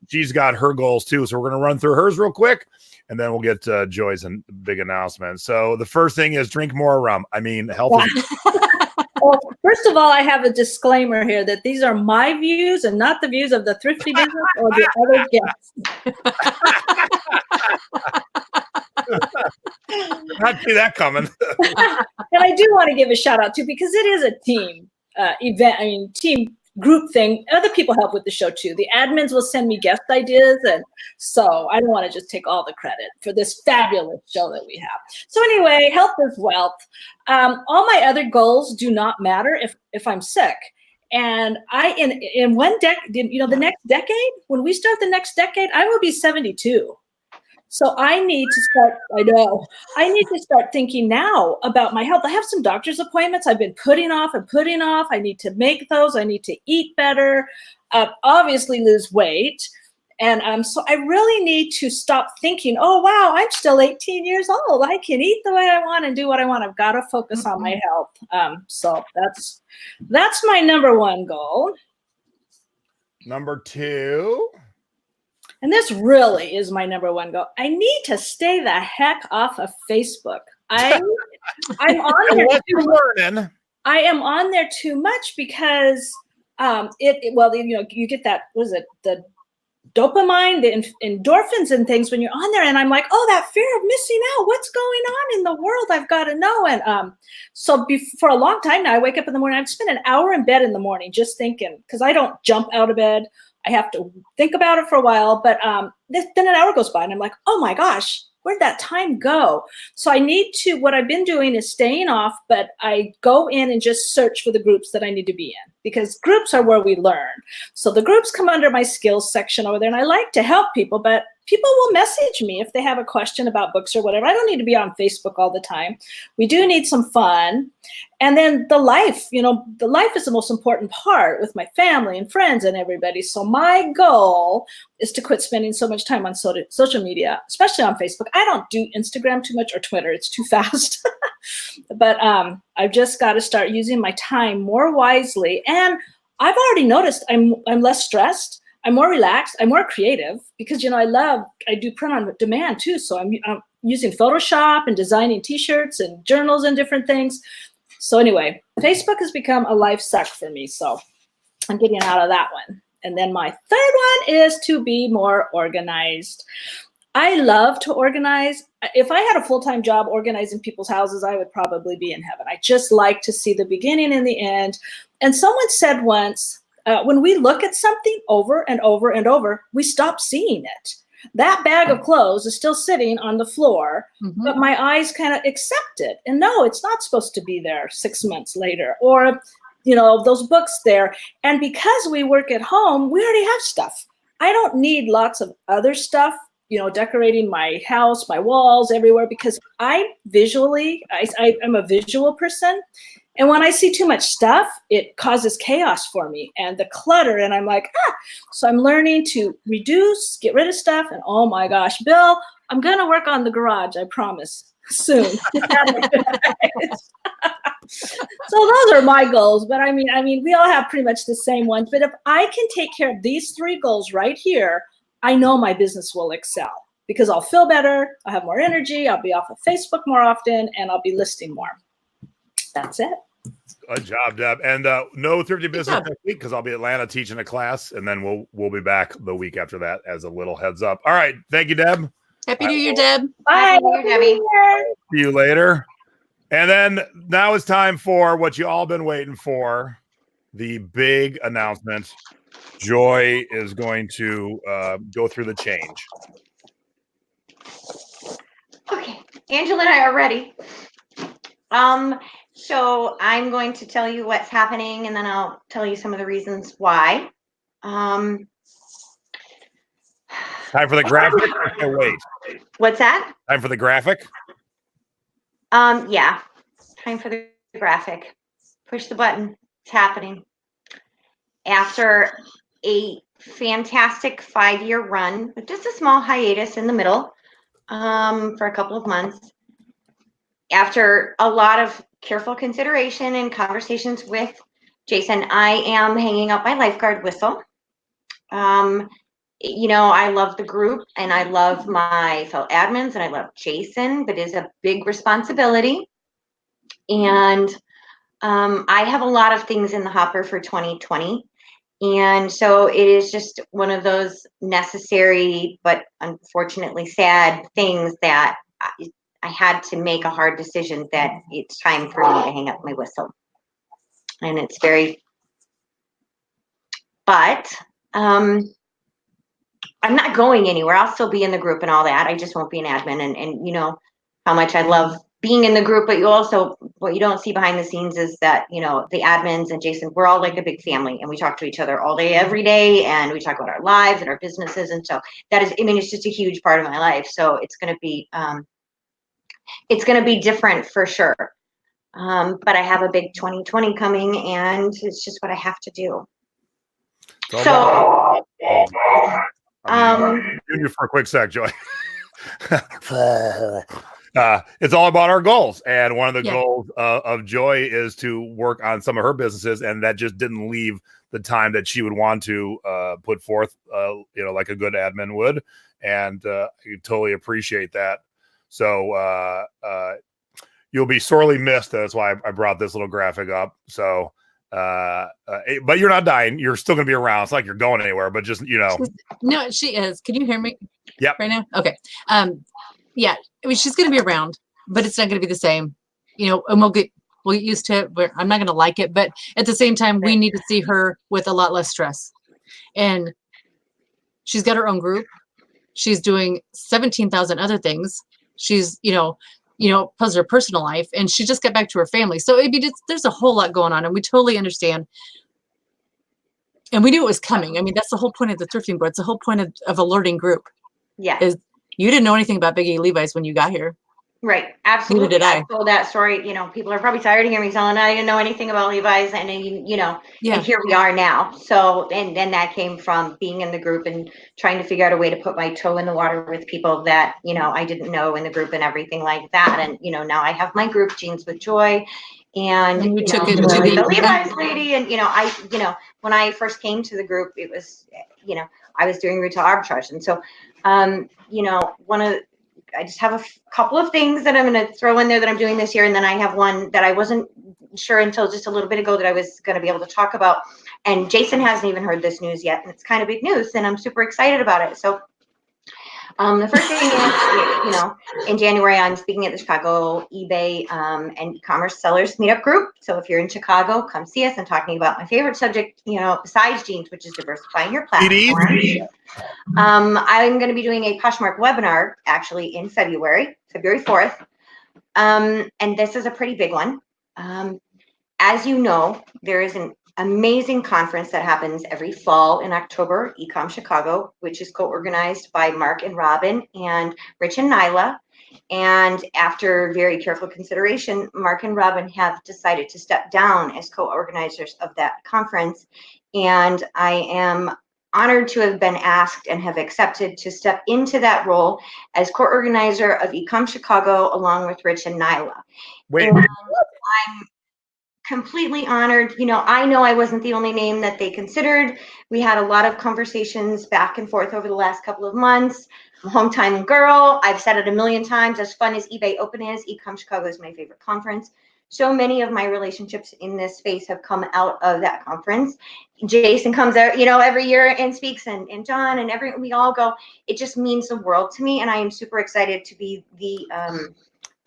she's got her goals, too. So we're going to run through hers real quick, and then we'll get Joy's big announcement. So the first thing is drink more rum. I mean, health is... Well, first of all, I have a disclaimer here that these are my views and not the views of the Thrifty business or the other guests. Not see that coming. And I do want to give a shout out too, because it is a team event. I mean, team group thing. Other people help with the show too. The admins will send me guest ideas. And so I don't want to just take all the credit for this fabulous show that we have. So anyway, health is wealth. All my other goals do not matter if I'm sick. And in one decade, the next decade, when we start the next decade, I will be 72. So I need to start thinking now about my health. I have some doctor's appointments I've been putting off and putting off. I need to make those. I need to eat better, obviously lose weight. And so I really need to stop thinking, oh, wow, I'm still 18 years old. I can eat the way I want and do what I want. I've got to focus on my health. So that's my number one goal. Number two. And this really is my number one goal. I need to stay the heck off of Facebook. I'm on there. I am on there too much because you get that, the dopamine, the endorphins and things when you're on there. And I'm like, oh, that fear of missing out. What's going on in the world? I've got to know. And so for a long time now, I wake up in the morning. I've spent an hour in bed in the morning just thinking, because I don't jump out of bed. I have to think about it for a while, but then an hour goes by and I'm like, oh my gosh, where'd that time go? So what I've been doing is staying off, but I go in and just search for the groups that I need to be in, because groups are where we learn. So the groups come under my skills section over there, and I like to help people, but people will message me if they have a question about books or whatever. I don't need to be on Facebook all the time. We do need some fun. And then the life is the most important part with my family and friends and everybody. So my goal is to quit spending so much time on social media, especially on Facebook. I don't do Instagram too much or Twitter. It's too fast. But I've just got to start using my time more wisely. And I've already noticed I'm less stressed. I'm more relaxed. I'm more creative because, I do print on demand too. So I'm using Photoshop and designing t-shirts and journals and different things. So anyway, Facebook has become a life suck for me. So I'm getting out of that one. And then my third one is to be more organized. I love to organize. If I had a full-time job organizing people's houses, I would probably be in heaven. I just like to see the beginning and the end. And someone said once, when we look at something over and over and over, we stop seeing it. That bag of clothes is still sitting on the floor, but my eyes kind of accept it. And no, it's not supposed to be there 6 months later, or, those books there. And because we work at home, we already have stuff. I don't need lots of other stuff, decorating my house, my walls everywhere, because I'm a visual person. And when I see too much stuff, it causes chaos for me and the clutter. And I'm like, So I'm learning to reduce, get rid of stuff. And oh my gosh, Bill, I'm going to work on the garage. I promise soon. So those are my goals. But I mean, we all have pretty much the same ones. But if I can take care of these three goals right here, I know my business will excel because I'll feel better. I'll have more energy. I'll be off of Facebook more often, and I'll be listing more. That's it. Good job, Deb. And no Thrifty Business next week because I'll be in Atlanta teaching a class, and then we'll be back the week after that as a little heads up. All right. Thank you, Deb. Happy New Year, Deb. Bye. Happy New Year, Debbie. See you later. And then now it's time for what you all been waiting for, the big announcement. Joy is going to go through the change. Okay. Angela and I are ready. So I'm going to tell you what's happening, and then I'll tell you some of the reasons why. Time for the graphic? Okay, wait. What's that? Time for the graphic? Yeah. Time for the graphic. Push the button. It's happening. After a fantastic 5-year run, with just a small hiatus in the middle, for a couple of months, after a lot of careful consideration and conversations with Jason, I am hanging up my lifeguard whistle. I love the group and I love my fellow admins and I love Jason, but it is a big responsibility. And I have a lot of things in the hopper for 2020. And so it is just one of those necessary, but unfortunately sad things that I had to make a hard decision that it's time for me to hang up my whistle. And it's very, but I'm not going anywhere. I'll still be in the group and all that. I just won't be an admin. And you know how much I love being in the group, but you also, what you don't see behind the scenes is that, you know, the admins and Jason, we're all like a big family, and we talk to each other all day, every day, and we talk about our lives and our businesses. And so that is, I mean, it's just a huge part of my life. So it's going to be different for sure. But I have a big 2020 coming, and it's just what I have to do. So, you for a quick sec, Joy. It's all about our goals, and one of the goals of Joy is to work on some of her businesses, and that just didn't leave the time that she would want to put forth, you know, like a good admin would, and I totally appreciate that. So you'll be sorely missed. That's why I brought this little graphic up. So but you're not dying. You're still going to be around. It's like you're going anywhere, but just, you know. No, she is. Can you hear me? Yep. Right now? Okay. Yeah. I mean, she's going to be around, but it's not going to be the same, you know, and we'll get used to it. I'm not going to like it, but at the same time, we need to see her with a lot less stress. And she's got her own group. She's doing 17,000 other things. She's, you know, plus her personal life, and she just got back to her family. So there's a whole lot going on, and we totally understand. And we knew it was coming. I mean, that's the whole point of the thrifting board. It's the whole point of a learning group. Yeah. Is you didn't know anything about Big A Levi's when you got here. Right. Absolutely. Neither did I. told that story. You know, people are probably tired of hearing me telling, I didn't know anything about Levi's, and you know, and here we are now. So, and then that came from being in the group and trying to figure out a way to put my toe in the water with people that, you know, I didn't know in the group and everything like that. And, you know, now I have my group, Jeans with Joy, and you took it to to the Levi's lady. And, you know, when I first came to the group, it was, you know, I was doing retail arbitrage. And so, you know, I just have a couple of things that I'm going to throw in there that I'm doing this year. And then I have one that I wasn't sure until just a little bit ago that I was going to be able to talk about. And Jason hasn't even heard this news yet. And it's kind of big news, and I'm super excited about it. So the first thing is, you know, in January, I'm speaking at the Chicago eBay and e-commerce sellers meetup group. So if you're in Chicago, come see us. I'm talking about my favorite subject, you know, besides jeans, which is diversifying your platform. I'm going to be doing a Poshmark webinar actually in February 4th. And this is a pretty big one. As you know, there is an amazing conference that happens every fall in October, Ecom Chicago, which is co-organized by Mark and Robin and Rich and Nyla. And after very careful consideration, Mark and Robin have decided to step down as co-organizers of that conference. And I am honored to have been asked and have accepted to step into that role as co-organizer of Ecom Chicago along with Rich and Nyla. Wait. I'm completely honored. You know I wasn't the only name that they considered. We had a lot of conversations back and forth over the last couple of months. I'm a hometown girl. I've said it a million times. As fun as eBay Open is, Ecom Chicago is my favorite conference. So many of my relationships in this space have come out of that conference. Jason comes out, you know, every year and speaks, and John and we all go. It just means the world to me, and I am super excited to be the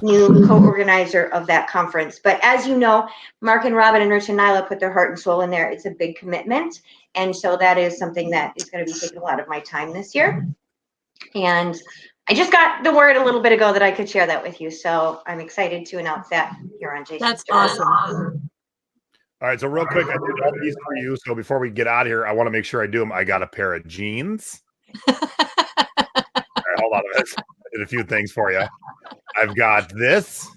new co-organizer of that conference. But as you know, Mark and Robin and Rich and Nyla put their heart and soul in there. It's a big commitment, and so that is something that is going to be taking a lot of my time this year. And I just got the word a little bit ago that I could share that with you. So I'm excited to announce that here on Jason's That's awesome. All right, so real quick, I did all these for you. So before we get out of here, I want to make sure I do them. I got a pair of jeans. All right, hold on. I did a few things for you. I've got this.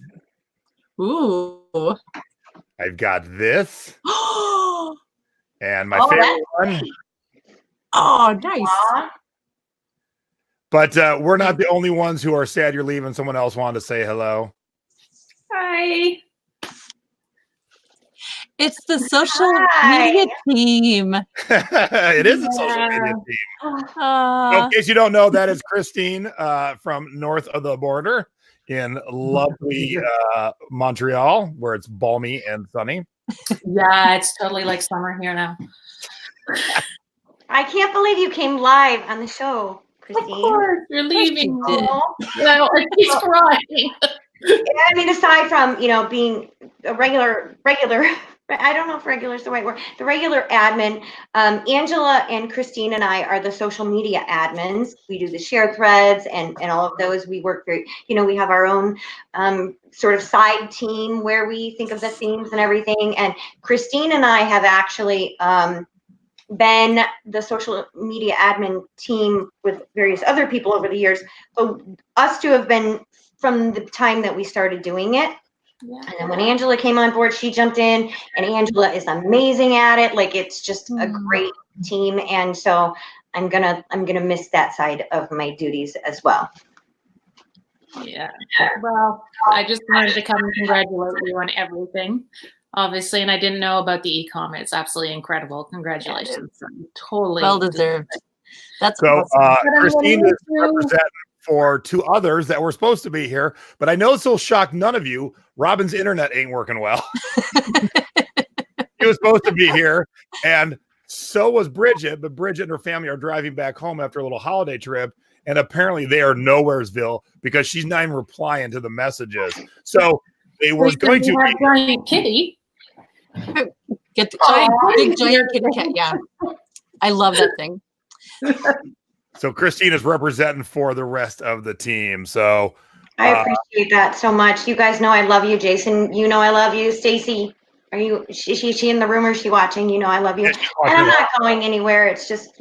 Ooh. I've got this. And my favorite one. Oh, nice. But we're not the only ones who are sad you're leaving. Someone else wanted to say hello. Hi. It's the social media team. It is a social media team. So in case you don't know, that is Christine from north of the border in lovely Montreal, where it's balmy and sunny. Yeah, it's totally like summer here now. I can't believe you came live on the show, Christine. Of course, you're leaving. Well, he's crying. I mean, aside from, being a regular, I don't know if regular is the right word, the regular admin, Angela and Christine and I are the social media admins. We do the share threads and all of those. We work very, we have our own sort of side team where we think of the themes and everything. And Christine and I have actually been the social media admin team with various other people over the years. But us two have been from the time that we started doing it. Yeah. And then when Angela came on board, she jumped in, and Angela is amazing at it. Like, it's just a great team. And so I'm gonna miss that side of my duties as well. Yeah. Well, I just wanted to come and congratulate you on everything, obviously. And I didn't know about the e-com. It's absolutely incredible. Congratulations. Totally well deserved. That's so awesome. Christine is representing for two others that were supposed to be here, but I know this will shock none of you. Robin's internet ain't working well. He was supposed to be here, and so was Bridget, but Bridget and her family are driving back home after a little holiday trip, and apparently they are nowheresville because she's not even replying to the messages. So they were going to have giant kitty. Get the big giant kitty cat. Yeah, I love that thing. So Christine is representing for the rest of the team. So I appreciate that so much. You guys know I love you, Jason. You know I love you, Stacy. Are you? Is she in the room or is she watching? You know I love you, and I'm not going anywhere. It's just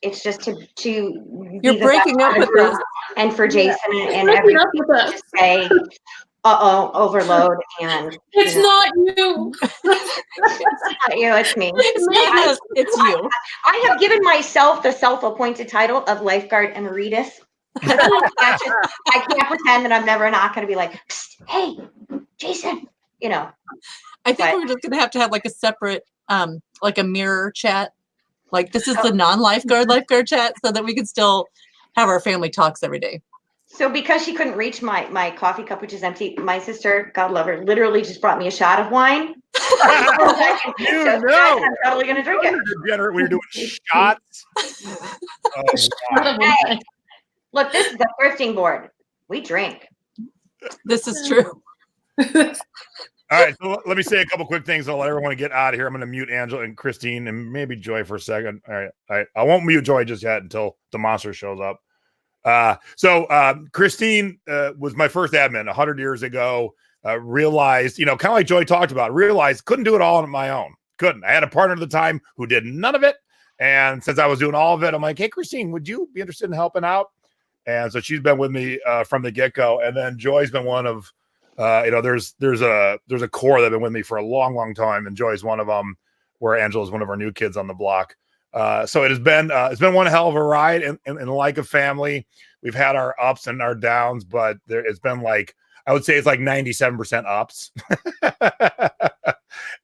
it's just to you're breaking up with us, and for Jason and everyone to say, overload, and it's not you. It's not you, it's me. It's not us, it's you. I have given myself the self-appointed title of lifeguard emeritus. I can't pretend that I'm never not going to be like, hey, Jason, I think we're just going to have like a separate, like a mirror chat. Like, this is the non-lifeguard lifeguard chat, so that we can still have our family talks every day. So because she couldn't reach my coffee cup, which is empty, my sister, God love her, literally just brought me a shot of wine. I'm totally going to drink it. When you're doing shots. Hey, look, this is the thrifting board. We drink. This is true. All right, so let me say a couple quick things. I'll let everyone get out of here. I'm going to mute Angela and Christine and maybe Joy for a second. All right, I won't mute Joy just yet until the monster shows up. Christine was my first admin 100 years ago. Realized, kind of like Joy talked about, realized couldn't do it all on my own. Couldn't. I had a partner at the time who did none of it. And since I was doing all of it, I'm like, hey, Christine, would you be interested in helping out? And so she's been with me from the get-go. And then Joy's been one of, there's a core that have been with me for a long, long time. And Joy's one of them, where Angela's one of our new kids on the block. So it's been one hell of a ride, and like a family. We've had our ups and our downs, but it's been like, I would say it's like 97% ups.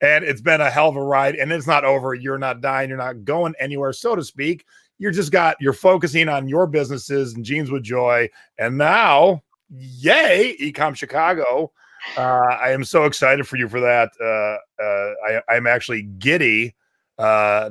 And it's been a hell of a ride, and it's not over. You're not dying. You're not going anywhere, so to speak. You're focusing on your businesses and Jeans with Joy. And now, yay, Ecom Chicago. I am so excited for you for that. I'm actually giddy. Not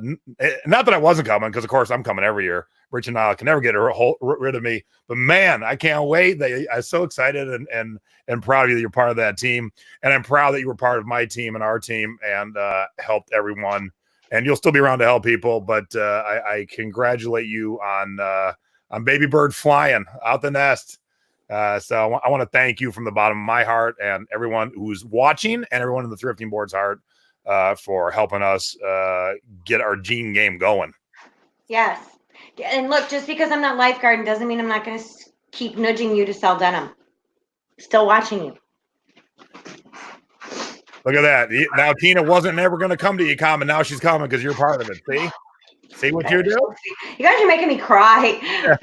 that I wasn't coming, because of course I'm coming every year. Rich and I can never get rid of me, but man, I can't wait. I'm so excited and proud of you that you're part of that team, and I'm proud that you were part of my team and our team and helped everyone. And you'll still be around to help people, but I congratulate you on baby bird flying out the nest. So I want to thank you from the bottom of my heart, and everyone who's watching, and everyone in the Thrifting Board's heart, for helping us get our gene game going. Yes. And look, just because I'm not lifeguarding doesn't mean I'm not going to keep nudging you to sell denim. Still watching you. Look at that. Now Tina wasn't never going to come to Ecom, and now she's coming because you're part of it. See what you're doing? You guys are making me cry.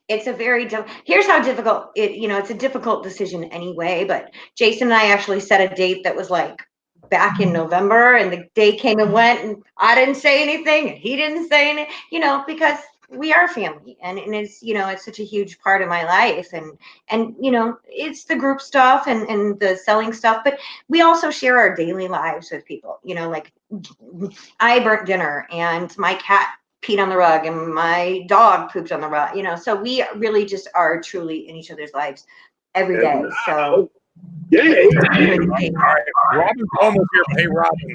It's a very here's how difficult it's a difficult decision anyway, but Jason and I actually set a date that was like back in November, and the day came and went, and I didn't say anything and he didn't say anything, because we are family, and it's, you know, it's such a huge part of my life, and you know, it's the group stuff and the selling stuff, but we also share our daily lives with people, you know, like I burnt dinner and my cat peed on the rug and my dog pooped on the rug, you know, so we really just are truly in each other's lives every day. So yeah. All right, Robin's almost here. Hey, Robin,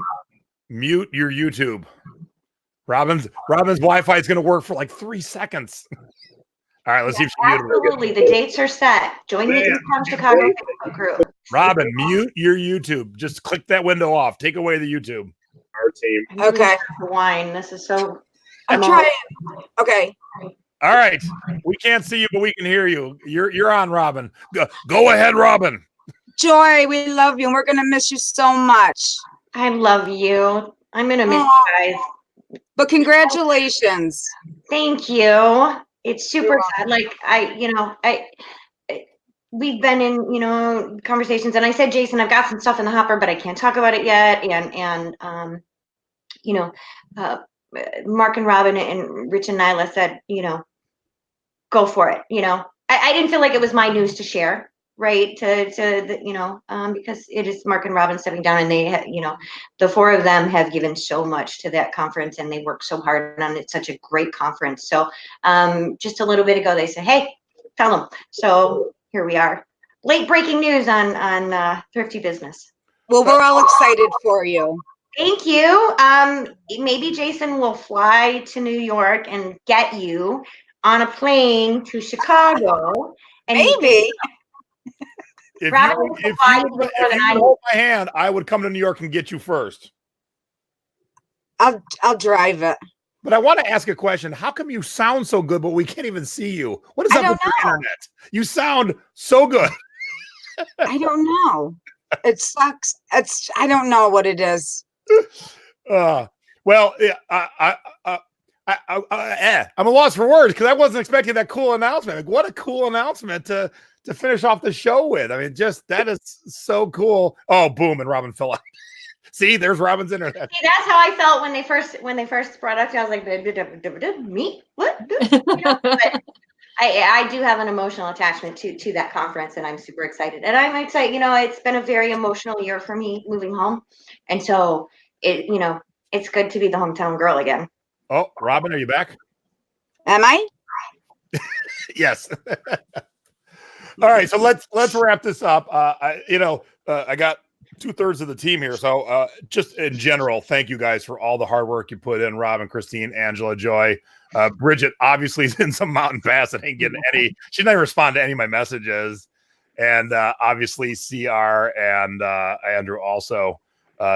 mute your YouTube. Robin's Wi-Fi is going to work for like 3 seconds. All right, let's see if she muted. Absolutely, the dates are set. Join the Income Chicago Facebook group. Robin, mute your YouTube. Just click that window off. Take away the YouTube. Our team. Okay. Wine. This is so. I'm trying. Okay. All right. We can't see you, but we can hear you. You're on, Robin. Go ahead, Robin. Joy, we love you, and we're gonna miss you so much. I love you. I'm gonna miss you guys. But congratulations. Thank you. It's super sad. Like we've been in, you know, conversations, and I said, Jason, I've got some stuff in the hopper, but I can't talk about it yet. And you know, Mark and Robin and Rich and Nyla said, you know, go for it. You know, I didn't feel like it was my news to share, right? You know, because it is Mark and Robin stepping down, and they, you know, the four of them have given so much to that conference, and they worked so hard on it. It's such a great conference. So just a little bit ago, they said, hey, tell them. So here we are. Late breaking news on Thrifty Business. Well, we're all excited for you. Thank you. Maybe Jason will fly to New York and get you on a plane to Chicago. And maybe. If you hold my hand, I would come to New York and get you first. I'll drive it. But I want to ask a question. How come you sound so good, but we can't even see you? What is up with the internet? You sound so good. I don't know. It sucks. I don't know what it is. Well, yeah, I'm a loss for words because I wasn't expecting that cool announcement. Like, what a cool announcement to finish off the show with. I mean, just that is so cool. Oh, boom, and Robin fell out. See, there's Robin's internet. See, that's how I felt when they first brought up to. I was like, me? What? You know, but I do have an emotional attachment to that conference, and I'm super excited. And I'm excited. You know, it's been a very emotional year for me moving home, and so you know, it's good to be the hometown girl again. Oh, Robin, are you back? Am I? Yes. All right, so let's wrap this up. I got 2/3 of the team here, so just in general, thank you guys for all the hard work you put in. Robin, Christine, Angela, Joy, Bridget obviously is in some mountain pass and ain't getting any. She didn't respond to any of my messages, and obviously CR and Andrew also.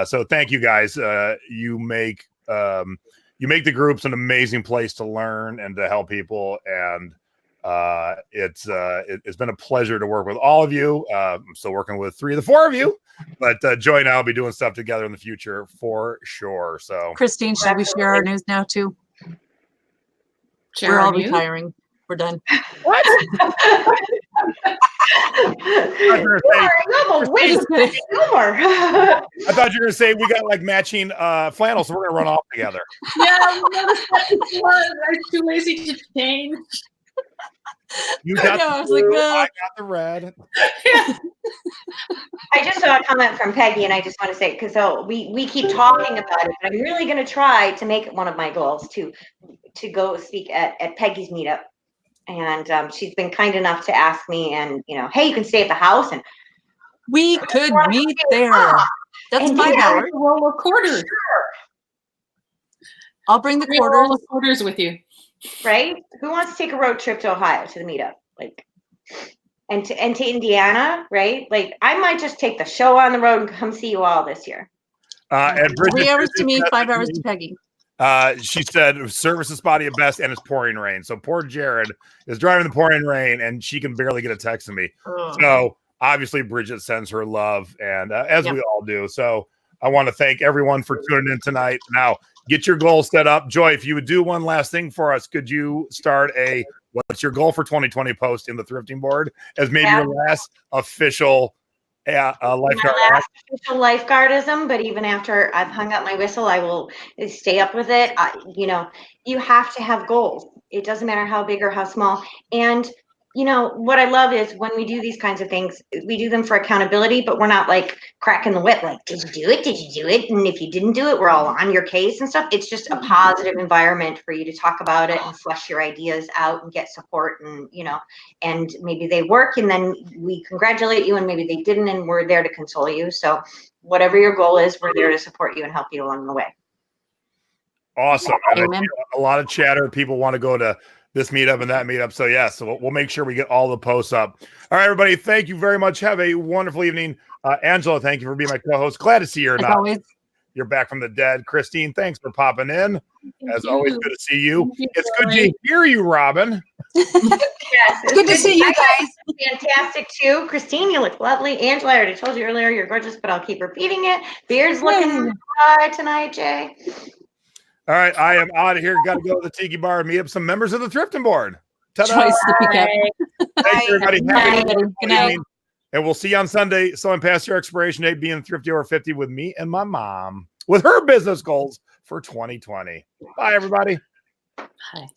So thank you guys. You make the groups an amazing place to learn and to help people, and it's been a pleasure to work with all of you. I'm still working with 3 of the 4 of you, but Joy and I will be doing stuff together in the future for sure. So Christine, should we share our news now too? We're all retiring. We're done. What? I thought you were going to say we got like matching flannels, so we're going to run off together. Yeah, I noticed that before. I'm too lazy to change. You got I got the red. Yeah. I just saw a comment from Peggy, and I just want to say, because we keep talking about it, but I'm really going to try to make it one of my goals to go speak at Peggy's meetup. And she's been kind enough to ask me, and you know, hey, you can stay at the house, and we could meet there. That's $5. Roll of quarters. I'll bring the quarters with you. Right? Who wants to take a road trip to Ohio to the meetup? Like, and to Indiana, right? Like, I might just take the show on the road and come see you all this year. And Bridget, 3 hours to me, 5 hours to Peggy. She said service is spotty at best, and it's pouring rain. So poor Jared is driving the pouring rain, and she can barely get a text from me. So obviously Bridget sends her love, and as we all do. So I want to thank everyone for tuning in tonight. Now get your goals set up. Joy, if you would do one last thing for us, could you start what's your goal for 2020 post in the thrifting board as maybe your last official lifeguard. My last official lifeguardism, but even after I've hung up my whistle, I will stay up with it. You have to have goals. It doesn't matter how big or how small. And what I love is when we do these kinds of things, we do them for accountability, but we're not like cracking the whip. Like, did you do it? Did you do it? And if you didn't do it, we're all on your case and stuff. It's just a positive environment for you to talk about it and flesh your ideas out and get support and maybe they work and then we congratulate you and maybe they didn't and we're there to console you. So whatever your goal is, we're there to support you and help you along the way. Awesome. A lot of chatter. People want to go to this meetup and that meetup. So so we'll make sure we get all the posts up. All right, everybody. Thank you very much. Have a wonderful evening. Angela, thank you for being my co-host. Glad to see you. You're back from the dead. Christine, thanks for popping in. As always, good to see you. It's good to hear you, Robin. Yes, good to see you guys. Fantastic too. Christine, you look lovely. Angela, I already told you earlier, you're gorgeous, but I'll keep repeating it. Beard's looking good tonight, Jay. All right, I am out of here. Got to go to the Tiki Bar and meet up some members of the Thrifting Board. Ta-da. Thanks, everybody. Good night. And we'll see you on Sunday. Someone past your expiration date being Thrifty over 50 with me and my mom with her business goals for 2020. Bye, everybody. Bye.